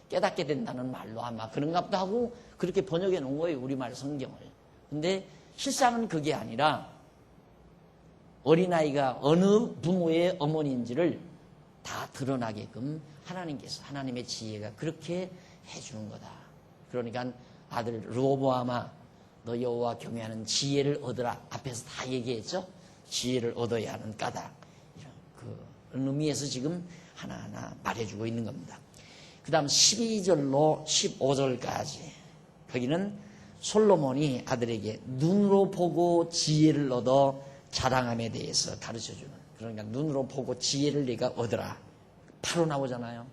깨닫게 된다는 말로 아마 그런가 보다 하고 그렇게 번역해 놓은 거예요, 우리말 성경을. 근데 실상은 그게 아니라 어린아이가 어느 부모의 어머니인지를 다 드러나게끔 하나님께서, 하나님의 지혜가 그렇게 해주는 거다. 그러니까 아들 르호보암아, 너 여호와 경외하는 지혜를 얻으라. 앞에서 다 얘기했죠. 지혜를 얻어야 하는 까닭. 이런 그런 의미에서 지금 하나하나 말해주고 있는 겁니다. 그 다음 12절로 15절까지 거기는 솔로몬이 아들에게 눈으로 보고 지혜를 얻어 자랑함에 대해서 가르쳐주는, 그러니까 눈으로 보고 지혜를 네가 얻으라. 바로 나오잖아요.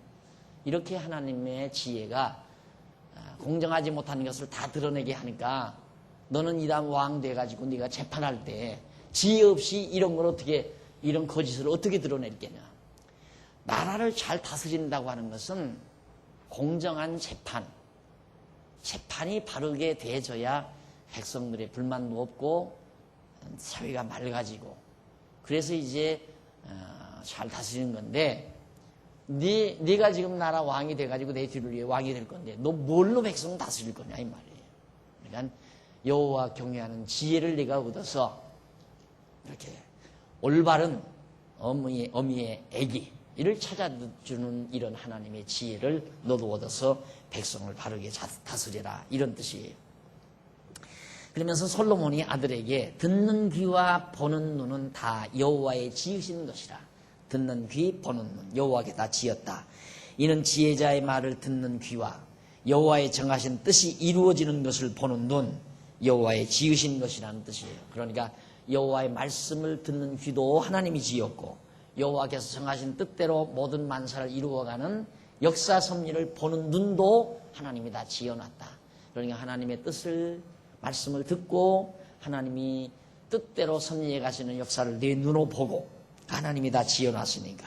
이렇게 하나님의 지혜가 공정하지 못한 것을 다 드러내게 하니까 너는 이 다음 왕 돼가지고 네가 재판할 때 지혜 없이 이런 걸 어떻게, 이런 거짓을 어떻게 드러낼겠냐. 나라를 잘 다스린다고 하는 것은 공정한 재판이 바르게 되어져야 백성들의 불만도 없고 사회가 맑아지고, 그래서 이제 잘 다스리는 건데, 네가 지금 나라 왕이 돼가지고 내 뒤를 위해 왕이 될 건데 너 뭘로 백성 다스릴 거냐 이 말이에요. 그러니까 여호와 경외하는 지혜를 네가 얻어서 이렇게 올바른 어미의 애기 이를 찾아주는 이런 하나님의 지혜를 너도 얻어서 백성을 바르게 다스려라 이런 뜻이에요. 그러면서 솔로몬이 아들에게 듣는 귀와 보는 눈은 다 여호와의 지으신 것이라. 듣는 귀 보는 눈 여호와께 다 지었다. 이는 지혜자의 말을 듣는 귀와 여호와의 정하신 뜻이 이루어지는 것을 보는 눈 여호와의 지으신 것이라는 뜻이에요. 그러니까 여호와의 말씀을 듣는 귀도 하나님이 지었고 여호와께서 정하신 뜻대로 모든 만사를 이루어가는 역사 섭리를 보는 눈도 하나님이 다 지어놨다. 그러니까 하나님의 뜻을 말씀을 듣고 하나님이 뜻대로 섭리해 가시는 역사를 내 눈으로 보고 하나님이 다 지어놨으니까.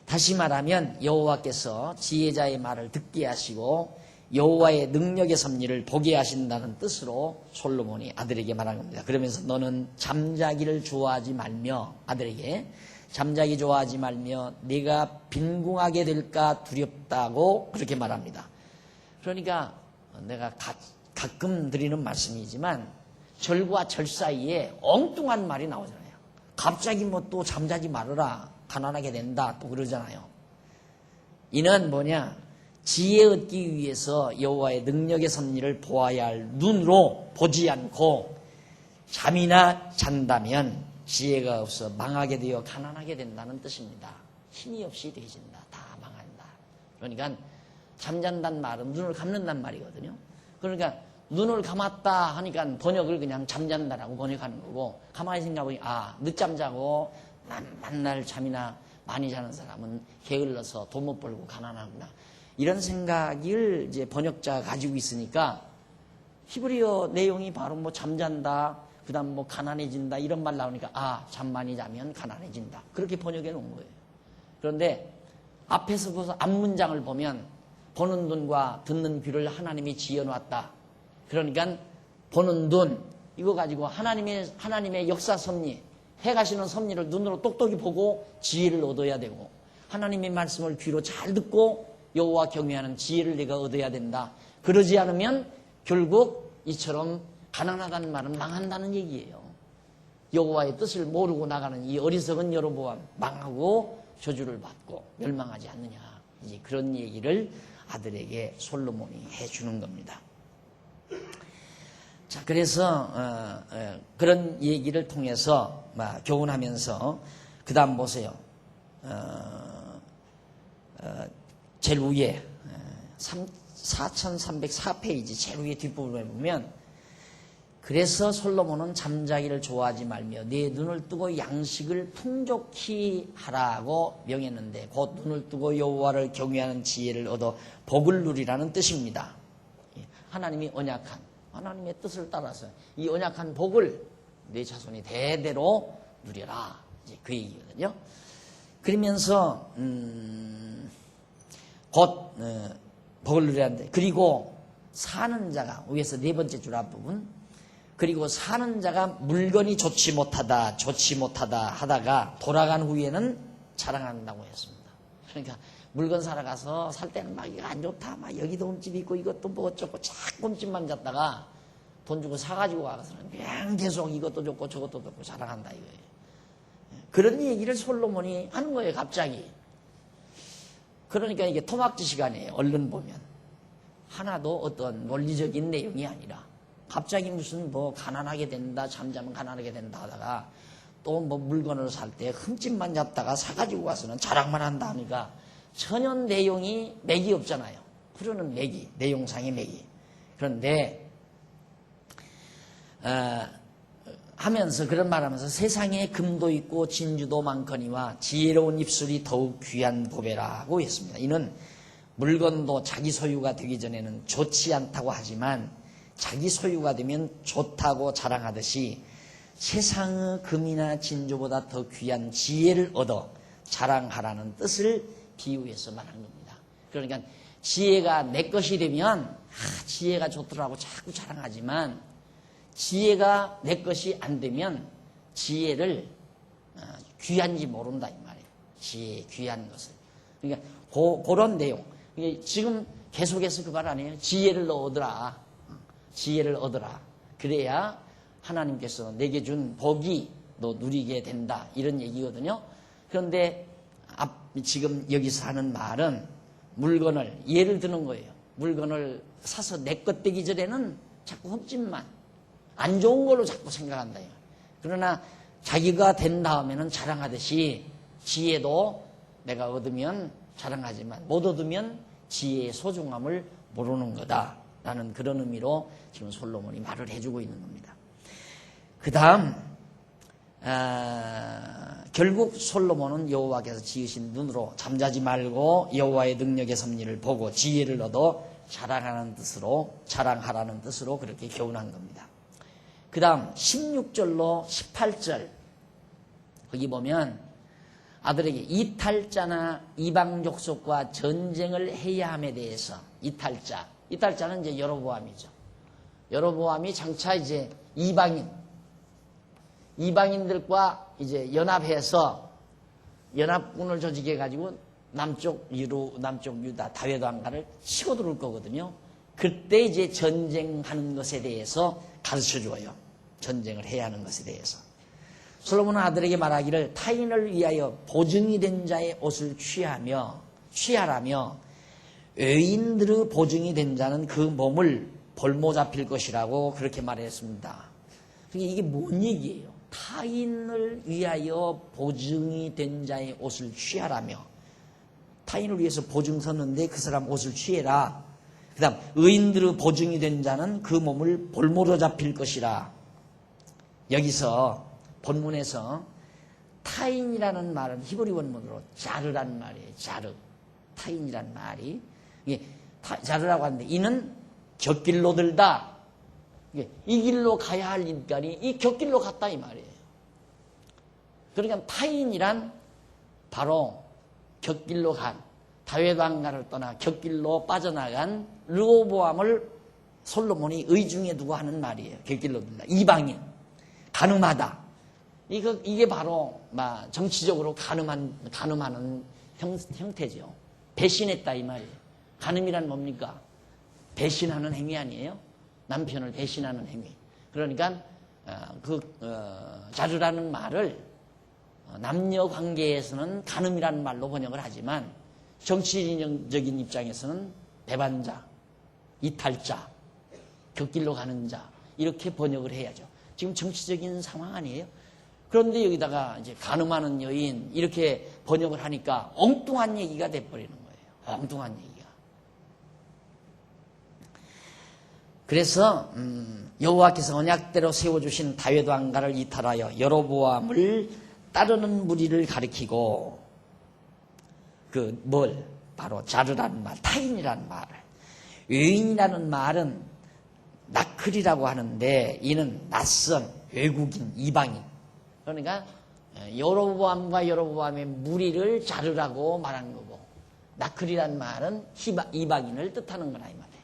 다시 말하면 여호와께서 지혜자의 말을 듣게 하시고 여호와의 능력의 섭리를 보게 하신다는 뜻으로 솔로몬이 아들에게 말한 겁니다. 그러면서 너는 잠자기를 좋아하지 말며 아들에게 잠자기 좋아하지 말며 네가 빈궁하게 될까 두렵다고 그렇게 말합니다. 그러니까 내가 가끔 드리는 말씀이지만 절과 절 사이에 엉뚱한 말이 나오잖아요. 갑자기 뭐 또 잠자지 말아라 가난하게 된다 또 그러잖아요. 이는 뭐냐? 지혜 얻기 위해서 여호와의 능력의 섭리를 보아야 할 눈으로 보지 않고 잠이나 잔다면 지혜가 없어 망하게 되어 가난하게 된다는 뜻입니다. 힘이 없이 되어진다. 다 망한다. 그러니까 잠잔다는 말은 눈을 감는단 말이거든요. 그러니까 눈을 감았다 하니까 번역을 그냥 잠잔다라고 번역하는 거고 가만히 생각해보니 늦잠 자고 만날 잠이나 많이 자는 사람은 게을러서 돈 못 벌고 가난하구나. 이런 생각을 이제 번역자가 가지고 있으니까 히브리어 내용이 바로 뭐 잠잔다, 그 다음 뭐 가난해진다 이런 말 나오니까 잠 많이 자면 가난해진다. 그렇게 번역해 놓은 거예요. 그런데 앞에서 보서 앞문장을 보면 보는 눈과 듣는 귀를 하나님이 지어놨다. 그러니까 보는 눈 이거 가지고 하나님의 역사 섭리 해가시는 섭리를 눈으로 똑똑히 보고 지혜를 얻어야 되고 하나님의 말씀을 귀로 잘 듣고 여호와 경외하는 지혜를 내가 얻어야 된다. 그러지 않으면 결국 이처럼 가난하다는 말은 망한다는 얘기예요. 여호와의 뜻을 모르고 나가는 이 어리석은 여로보암 망하고 저주를 받고 멸망하지 않느냐. 이제 그런 얘기를 아들에게 솔로몬이 해주는 겁니다. 자, 그래서 그런 얘기를 통해서 교훈하면서 그 다음 보세요. 제일 위에 4304페이지 제일 위에 뒷부분에 보면 그래서 솔로몬은 잠자기를 좋아하지 말며 네 눈을 뜨고 양식을 풍족히 하라고 명했는데 곧 눈을 뜨고 여호와를 경외하는 지혜를 얻어 복을 누리라는 뜻입니다. 하나님이 언약한 하나님의 뜻을 따라서 이 언약한 복을 네 자손이 대대로 누려라. 이제 그 얘기거든요. 그러면서 곧 복을 누려야하는데 그리고 사는 자가 위에서 네 번째 줄 앞부분 그리고 사는 자가 물건이 좋지 못하다 하다가 돌아간 후에는 자랑한다고 했습니다. 그러니까 물건 사러 가서 살 때는 막 이거 안 좋다 막 여기도 흠집 있고 이것도 뭐 어쩌고 자꾸 흠집만 잡다가 돈 주고 사가지고 와서는 그냥 계속 이것도 좋고 저것도 좋고 자랑한다 이거예요. 그런 얘기를 솔로몬이 하는 거예요 갑자기. 그러니까 이게 토막지 시간이에요. 얼른 보면 하나도 어떤 논리적인 내용이 아니라 갑자기 무슨 뭐 가난하게 된다 잠자면 가난하게 된다 하다가 또 뭐 물건을 살 때 흠집만 잡다가 사가지고 와서는 자랑만 한다 하니까 전혀 내용이 맥이 없잖아요. 흐르는 맥이 내용상의 맥이. 그런데 하면서 그런 말하면서 세상에 금도 있고 진주도 많거니와 지혜로운 입술이 더욱 귀한 보배라고 했습니다. 이는 물건도 자기 소유가 되기 전에는 좋지 않다고 하지만 자기 소유가 되면 좋다고 자랑하듯이 세상의 금이나 진주보다 더 귀한 지혜를 얻어 자랑하라는 뜻을 비유해서 말한 겁니다. 그러니까 지혜가 내 것이 되면 지혜가 좋더라고 자꾸 자랑하지만 지혜가 내 것이 안 되면 지혜를 귀한지 모른다 이 말이에요. 지혜 귀한 것을. 그러니까 그런 내용. 지금 계속해서 그 말 아니에요. 지혜를 얻으라. 지혜를 얻으라. 그래야 하나님께서 내게 준 복이 너 누리게 된다. 이런 얘기거든요. 그런데 지금 여기서 하는 말은 물건을 예를 드는 거예요. 물건을 사서 내 것 되기 전에는 자꾸 흠집만 안 좋은 걸로 자꾸 생각한다. 그러나 자기가 된 다음에는 자랑하듯이 지혜도 내가 얻으면 자랑하지만 못 얻으면 지혜의 소중함을 모르는 거다라는 그런 의미로 지금 솔로몬이 말을 해주고 있는 겁니다. 그 다음 결국 솔로몬은 여호와께서 지으신 눈으로 잠자지 말고 여호와의 능력의 섭리를 보고 지혜를 얻어 자랑하라는 뜻으로 그렇게 교훈한 겁니다. 그 다음 16절로 18절 거기 보면 아들에게 이탈자나 이방 족속과 전쟁을 해야 함에 대해서 이탈자는 이제 여로보암이죠. 여로보암이 장차 이제 이방인들과 이제 연합해서 연합군을 조직해 가지고 남쪽 유다 다윗 왕가를 치고 들어올 거거든요. 그때 이제 전쟁하는 것에 대해서 가르쳐 줘요. 전쟁을 해야 하는 것에 대해서. 솔로몬은 아들에게 말하기를 타인을 위하여 보증이 된 자의 옷을 취하라며 의인들의 보증이 된 자는 그 몸을 볼모 잡힐 것이라고 그렇게 말했습니다. 그러니까 이게 뭔 얘기예요? 타인을 위하여 보증이 된 자의 옷을 취하라며 타인을 위해서 보증 섰는데 그 사람 옷을 취해라. 그 다음 의인들의 보증이 된 자는 그 몸을 볼모로 잡힐 것이라. 여기서 본문에서 타인이라는 말은 히브리 원문으로 자르라는 말이에요. 타인이라는 말이 자르라고 하는데 이는 곁길로 들다. 이 길로 가야 할 인간이 이 곁길로 갔다 이 말이에요. 그러니까 타인이란 바로 곁길로 간 다윗 왕가를 떠나 곁길로 빠져나간 르호보암을 솔로몬이 의중에 두고 하는 말이에요. 곁길로 들다. 이방인, 간음하다. 이게 바로 정치적으로 간음하는 형태죠. 배신했다 이 말이에요. 간음이란 뭡니까? 배신하는 행위 아니에요? 남편을 배신하는 행위. 그러니까 자르라는 말을 남녀 관계에서는 간음이라는 말로 번역을 하지만 정치적인 입장에서는 배반자, 이탈자, 곁길로 가는 자 이렇게 번역을 해야죠. 지금 정치적인 상황 아니에요? 그런데 여기다가 이제 간음하는 여인 이렇게 번역을 하니까 엉뚱한 얘기가 돼버리는 거예요. 엉뚱한 얘기가. 그래서 여호와께서 언약대로 세워주신 다윗 왕가를 이탈하여 여로보암을 따르는 무리를 가리키고 바로 자르라는 말, 타인이라는 말을 외인이라는 말은 나클이라고 하는데 이는 낯선 외국인, 이방인. 그러니까 여로보암과 여로보암의 무리를 자르라고 말한 거고 나클이라는 말은 이방인을 뜻하는 거라 이 말이에요.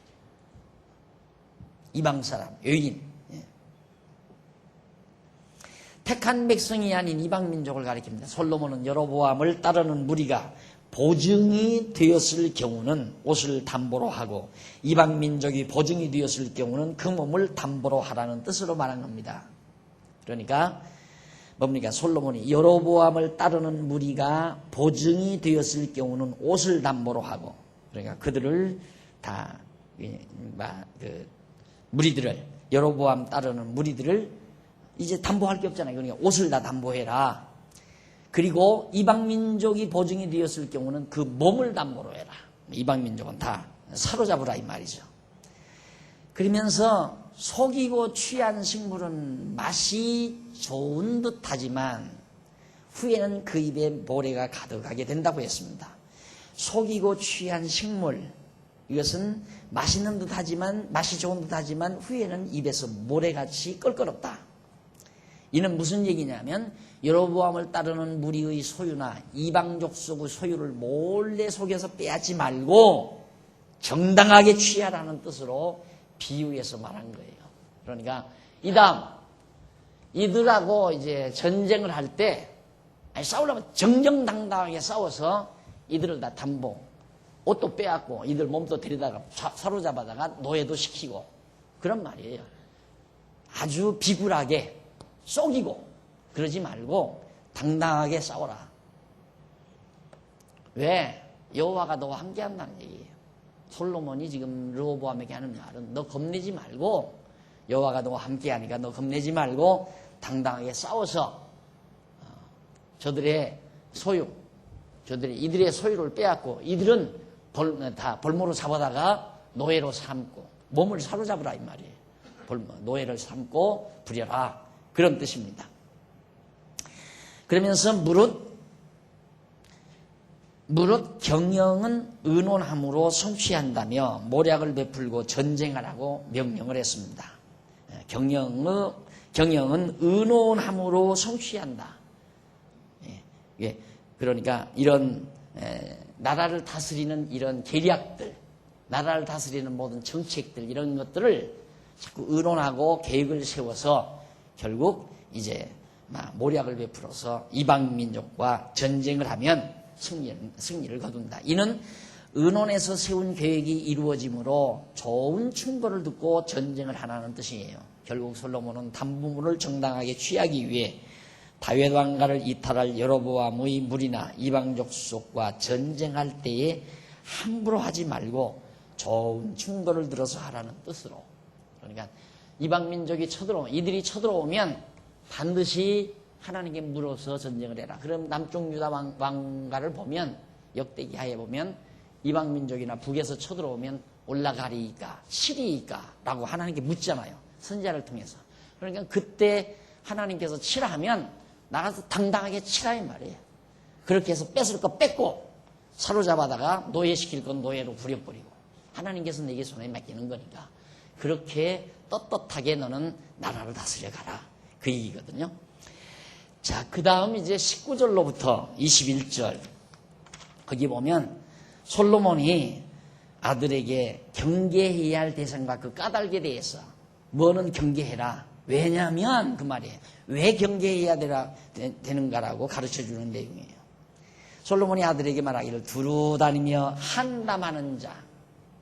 이방 사람, 외인. 택한 백성이 아닌 이방 민족을 가리킵니다. 솔로몬은 여로보암을 따르는 무리가 보증이 되었을 경우는 옷을 담보로 하고 이방 민족이 보증이 되었을 경우는 그 몸을 담보로 하라는 뜻으로 말한 겁니다. 그러니까 뭡니까? 솔로몬이 여로보암을 따르는 무리가 보증이 되었을 경우는 옷을 담보로 하고 그러니까 그들을 다 무리들을 여로보암 따르는 무리들을 이제 담보할 게 없잖아요. 그러니까 옷을 다 담보해라. 그리고 이방민족이 보증이 되었을 경우는 그 몸을 담보로 해라. 이방민족은 다 사로잡으라 이 말이죠. 그러면서 속이고 취한 식물은 맛이 좋은 듯하지만 후에는 그 입에 모래가 가득하게 된다고 했습니다. 속이고 취한 식물 이것은 맛있는 듯하지만 맛이 좋은 듯하지만 후에는 입에서 모래같이 껄끄럽다. 이는 무슨 얘기냐면 여로보암을 따르는 무리의 소유나 이방 족속의 소유를 몰래 속여서 빼앗지 말고 정당하게 취하라는 뜻으로 비유해서 말한 거예요. 그러니까 이들하고 이제 전쟁을 할 때 아니, 싸우려면 정정당당하게 싸워서 이들을 다 담보, 옷도 빼앗고 이들 몸도 데리다가 사로잡아다가 노예도 시키고 그런 말이에요. 아주 비굴하게 속이고 그러지 말고 당당하게 싸워라. 왜? 여호와가 너와 함께 한다는 얘기예요. 솔로몬이 지금 르호보암에게 하는 말은 너 겁내지 말고, 여호와가 너와 함께 하니까 너 겁내지 말고 당당하게 싸워서 저들의 소유, 이들의 소유를 빼앗고 이들은 다 벌모로 잡아다가 노예로 삼고 몸을 사로잡으라 이 말이에요. 노예를 삼고 부려라, 그런 뜻입니다. 그러면서 무릇 경영은 의논함으로 성취한다며 모략을 베풀고 전쟁하라고 명령을 했습니다. 경영은 의논함으로 성취한다. 그러니까 이런 나라를 다스리는 이런 계략들, 나라를 다스리는 모든 정책들, 이런 것들을 자꾸 의논하고 계획을 세워서 결국 이제 모략을 베풀어서 이방 민족과 전쟁을 하면 승리를 거둔다. 이는 의논에서 세운 계획이 이루어지므로 좋은 충고를 듣고 전쟁을 하라는 뜻이에요. 결국 솔로몬은 담보물을 정당하게 취하기 위해 다윗 왕가를 이탈할 여로보암의 무리나 이방 족속과 전쟁할 때에 함부로 하지 말고 좋은 충고를 들어서 하라는 뜻으로. 그러니까 이방 민족이 이들이 쳐들어오면 반드시 하나님께 물어서 전쟁을 해라. 그럼 남쪽 유다 왕가를 보면, 역대기하에 보면 이방 민족이나 북에서 쳐들어오면 올라가리이까 치리이까 라고 하나님께 묻잖아요. 선지자를 통해서. 그러니까 그때 하나님께서 치라 하면 나가서 당당하게 치라 이 말이에요. 그렇게 해서 뺏을 거 뺏고 사로잡아다가 노예시킬 건 노예로 부려버리고, 하나님께서 내게 손에 맡기는 거니까 그렇게 떳떳하게 너는 나라를 다스려 가라, 그 얘기거든요. 자, 그 다음 이제 19절로부터 21절, 거기 보면 솔로몬이 아들에게 경계해야 할 대상과 그 까닭에 대해서, 뭐는 경계해라, 왜냐하면 그 말이에요. 왜 경계해야 되는가라고 가르쳐주는 내용이에요. 솔로몬이 아들에게 말하기를 두루 다니며 한담하는 자,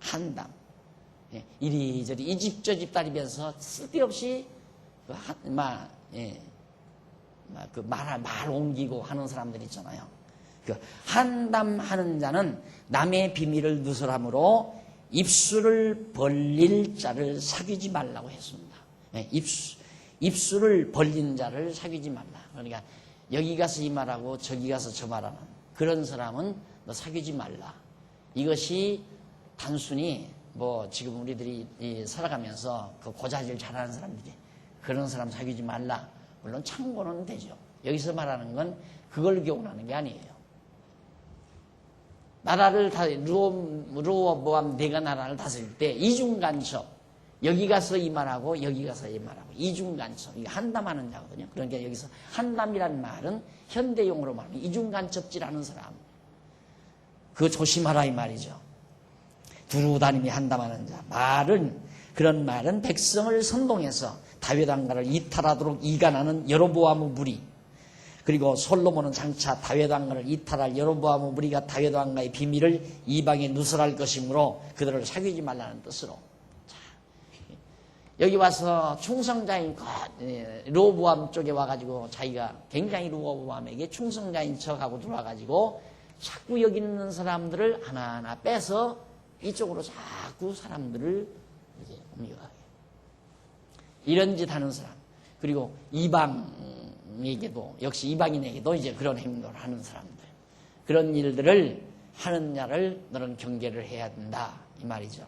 한담, 이리저리 이 집 저 집 다니면서 쓸데없이 말 옮기고 하는 사람들 있잖아요. 그 한담하는 자는 남의 비밀을 누설함으로 입술을 벌릴 자를 사귀지 말라고 했습니다. 입술을 벌린 자를 사귀지 말라. 그러니까 여기 가서 이 말하고 저기 가서 저 말하는 그런 사람은 너 사귀지 말라. 이것이 단순히 지금 우리들이 살아가면서 그 고자질 잘하는 사람들이 그런 사람 사귀지 말라. 물론 참고는 되죠. 여기서 말하는 건 그걸 교훈하는 게 아니에요. 나라를 르호보암 내가 나라를 다스릴 때 이중간첩, 여기 가서 이 말하고 여기 가서 이 말하고 이중간첩, 이게 한담하는 자거든요. 그러니까 여기서 한담이라는 말은 현대용어로 말하면 이중간첩질하는 사람, 그거 조심하라 이 말이죠. 두루 다니며 한담하는 자, 그런 말은 백성을 선동해서 다윗 왕가를 이탈하도록 이간하는 여로보암의 무리, 그리고 솔로몬은 장차 다윗 왕가를 이탈할 여로보암의 무리가 다윗 왕가의 비밀을 이방에 누설할 것이므로 그들을 사귀지 말라는 뜻으로. 자, 여기 와서 충성자인 르호보암 쪽에 와가지고 자기가 굉장히 르호보암에게 충성자인 척하고 들어와가지고 자꾸 여기 있는 사람들을 하나하나 빼서 이쪽으로 자꾸 사람들을 이제 옮겨가게. 이런 짓 하는 사람, 그리고 이방에게도, 역시 이방인에게도 이제 그런 행동을 하는 사람들, 그런 일들을 하는 자를 너는 경계를 해야 된다 이 말이죠.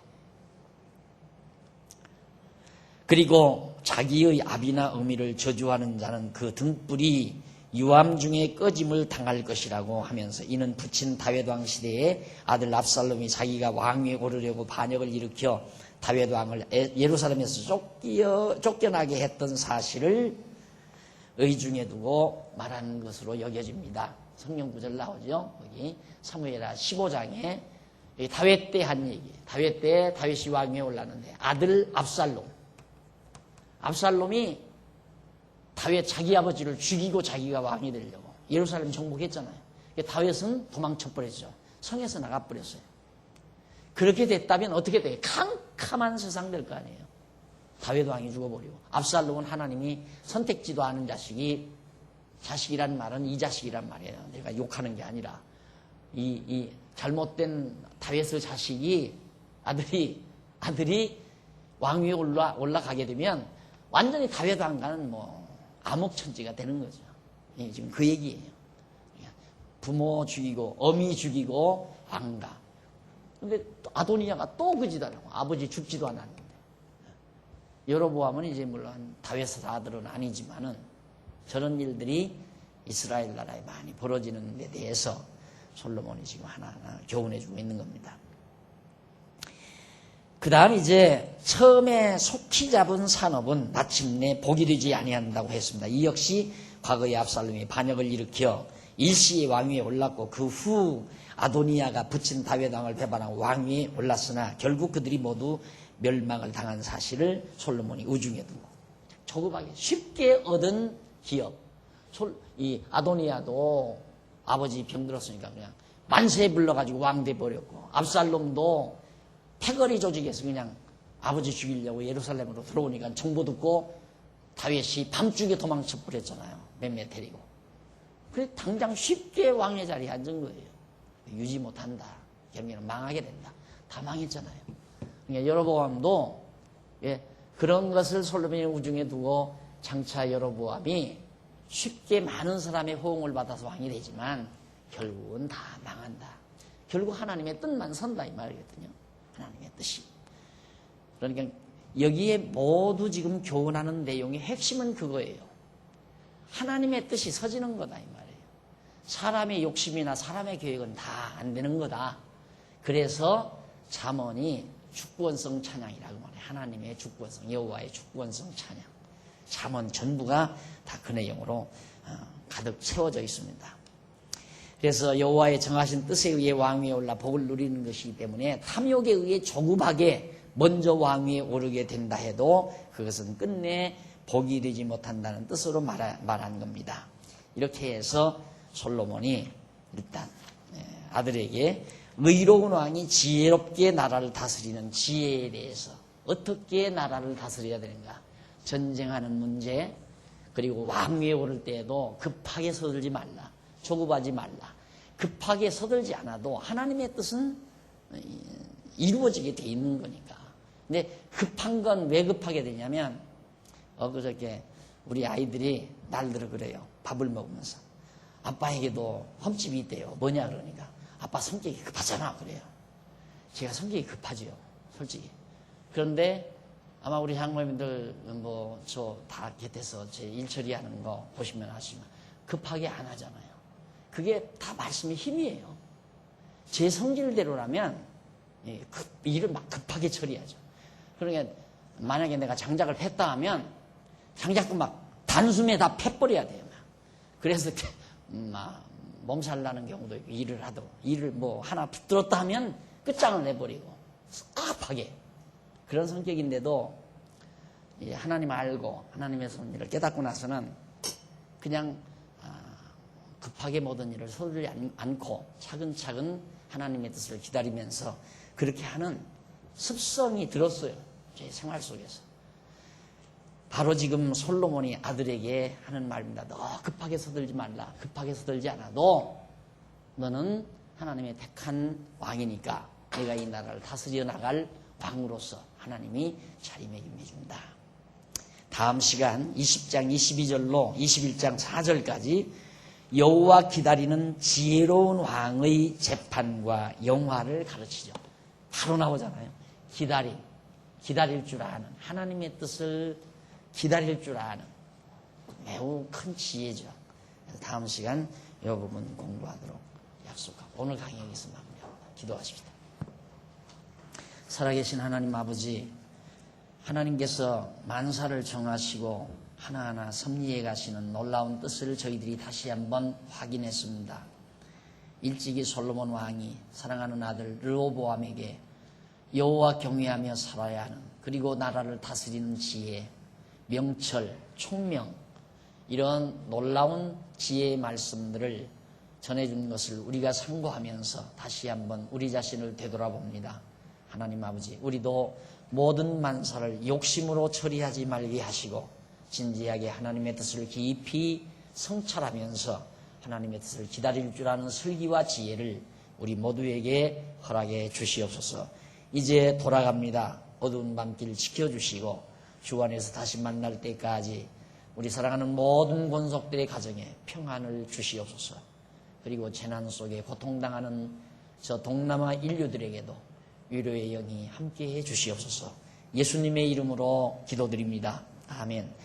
그리고 자기의 아비나 어미를 저주하는 자는 그 등불이 유암 중에 꺼짐을 당할 것이라고 하면서, 이는 부친 다윗 왕 시대에 아들 압살롬이 자기가 왕위에 오르려고 반역을 일으켜 다윗 왕을 예루살렘에서 쫓겨나게 했던 사실을 의중에 두고 말하는 것으로 여겨집니다. 성경 구절 나오죠. 여기 사무엘하 15장에 다윗 때 한 얘기. 다윗 때 다윗이 왕위에 올랐는데 아들 압살롬이 다윗 자기 아버지를 죽이고 자기가 왕이 되려고 예루살렘 정복했잖아요. 다윗은 도망쳐버렸죠. 성에서 나가버렸어요. 그렇게 됐다면 어떻게 돼요? 캄캄한 세상 될 거 아니에요. 다윗 왕이 죽어버리고 압살롬은 하나님이 선택지도 않은 자식이란 말은 이 자식이란 말이에요. 내가 욕하는 게 아니라 이 잘못된 다윗의 자식이 아들이 왕위에 올라가게 되면 완전히 다윗 왕과는 뭐 암흑천지가 되는 거죠. 지금 그 얘기예요. 부모 죽이고 어미 죽이고 왕가. 근데 아도니아가 또 그 짓하라고. 아버지 죽지도 않았는데. 여로보암은 이제 물론 다윗의 아들은 아니지만은 저런 일들이 이스라엘 나라에 많이 벌어지는 데 대해서 솔로몬이 지금 하나하나 교훈해주고 있는 겁니다. 그 다음 이제 처음에 속히 잡은 산업은 마침내 복이 되지 아니한다고 했습니다. 이 역시 과거에 압살롬이 반역을 일으켜 일시에 왕위에 올랐고 그 후 아도니아가 붙인 다윗 왕을 배반하고 왕위에 올랐으나 결국 그들이 모두 멸망을 당한 사실을 솔로몬이 우중에 두고 조급하게 쉽게 얻은 기업. 이 아도니아도 아버지 병들었으니까 그냥 만세 불러가지고 왕 돼버렸고 압살롬도 패거리 조직에서 그냥 아버지 죽이려고 예루살렘으로 들어오니까 정보 듣고 다윗이 밤중에 도망쳐 버렸잖아요. 몇몇 데리고. 그래 당장 쉽게 왕의 자리에 앉은 거예요. 유지 못한다. 경기는 망하게 된다. 다 망했잖아요. 그러니까 여로보암도 그런 것을 솔로몬이 우중에 두고 장차 여로보암이 쉽게 많은 사람의 호응을 받아서 왕이 되지만 결국은 다 망한다. 결국 하나님의 뜻만 선다 이 말이거든요. 하나님의 뜻이. 그러니까 여기에 모두 지금 교훈하는 내용의 핵심은 그거예요. 하나님의 뜻이 서지는 거다 이 말이에요. 사람의 욕심이나 사람의 계획은 다 안 되는 거다. 그래서 잠언이 주권성 찬양이라고 말해요. 하나님의 주권성, 여호와의 주권성 찬양. 잠언 전부가 다 그 내용으로 가득 채워져 있습니다. 그래서 여호와의 정하신 뜻에 의해 왕위에 올라 복을 누리는 것이기 때문에 탐욕에 의해 조급하게 먼저 왕위에 오르게 된다 해도 그것은 끝내 복이 되지 못한다는 뜻으로 말한 겁니다. 이렇게 해서 솔로몬이 일단 아들에게 의로운 왕이 지혜롭게 나라를 다스리는 지혜에 대해서 어떻게 나라를 다스려야 되는가, 전쟁하는 문제, 그리고 왕위에 오를 때에도 급하게 서들지 말라, 조급하지 말라. 급하게 서들지 않아도 하나님의 뜻은 이루어지게 돼 있는 거니까. 근데 급한 건 왜 급하게 되냐면 그저께 우리 아이들이 날들어 그래요. 밥을 먹으면서 아빠에게도 흠집이 있대요. 뭐냐 그러니까 아빠 성격이 급하잖아 그래요. 제가 성격이 급하지요 솔직히. 그런데 아마 우리 장모님들 저 다 곁에서 제 일 처리하는 거 보시면 아시면 급하게 안 하잖아요. 그게 다 말씀의 힘이에요. 제 성질대로라면 일을 막 급하게 처리하죠. 그러니까 만약에 내가 장작을 팼다 하면 장작도 막 단숨에 다 패버려야 돼요. 그래서 막 몸살 나는 경우도 있고, 일을 하나 붙들었다 하면 끝장을 내버리고 습하게 그런 성격인데도 하나님 알고 하나님의 섭리를 깨닫고 나서는 그냥 급하게 모든 일을 서두르지 않고 차근차근 하나님의 뜻을 기다리면서 그렇게 하는 습성이 들었어요. 제 생활 속에서. 바로 지금 솔로몬이 아들에게 하는 말입니다. 너 급하게 서들지 말라. 급하게 서들지 않아도 너는 하나님의 택한 왕이니까 내가 이 나라를 다스려 나갈 왕으로서 하나님이 자리매김해 준다. 다음 시간 20장 22절로 21장 4절까지 여호와 기다리는 지혜로운 왕의 재판과 영화를 가르치죠. 바로 나오잖아요. 기다릴 줄 아는, 하나님의 뜻을 기다릴 줄 아는 매우 큰 지혜죠. 그래서 다음 시간 이 부분 공부하도록 약속하고 오늘 강의 여기서 마무리합니다. 기도하십시다. 살아계신 하나님 아버지, 하나님께서 만사를 정하시고 하나하나 섭리해 가시는 놀라운 뜻을 저희들이 다시 한번 확인했습니다. 일찍이 솔로몬 왕이 사랑하는 아들 르호보암에게 여호와 경외하며 살아야 하는, 그리고 나라를 다스리는 지혜, 명철, 총명, 이런 놀라운 지혜의 말씀들을 전해준 것을 우리가 상고하면서 다시 한번 우리 자신을 되돌아봅니다. 하나님 아버지, 우리도 모든 만사를 욕심으로 처리하지 말게 하시고 진지하게 하나님의 뜻을 깊이 성찰하면서 하나님의 뜻을 기다릴 줄 아는 슬기와 지혜를 우리 모두에게 허락해 주시옵소서. 이제 돌아갑니다. 어두운 밤길 지켜주시고 주 안에서 다시 만날 때까지 우리 사랑하는 모든 권속들의 가정에 평안을 주시옵소서. 그리고 재난 속에 고통당하는 저 동남아 인류들에게도 위로의 영이 함께해 주시옵소서. 예수님의 이름으로 기도드립니다. 아멘.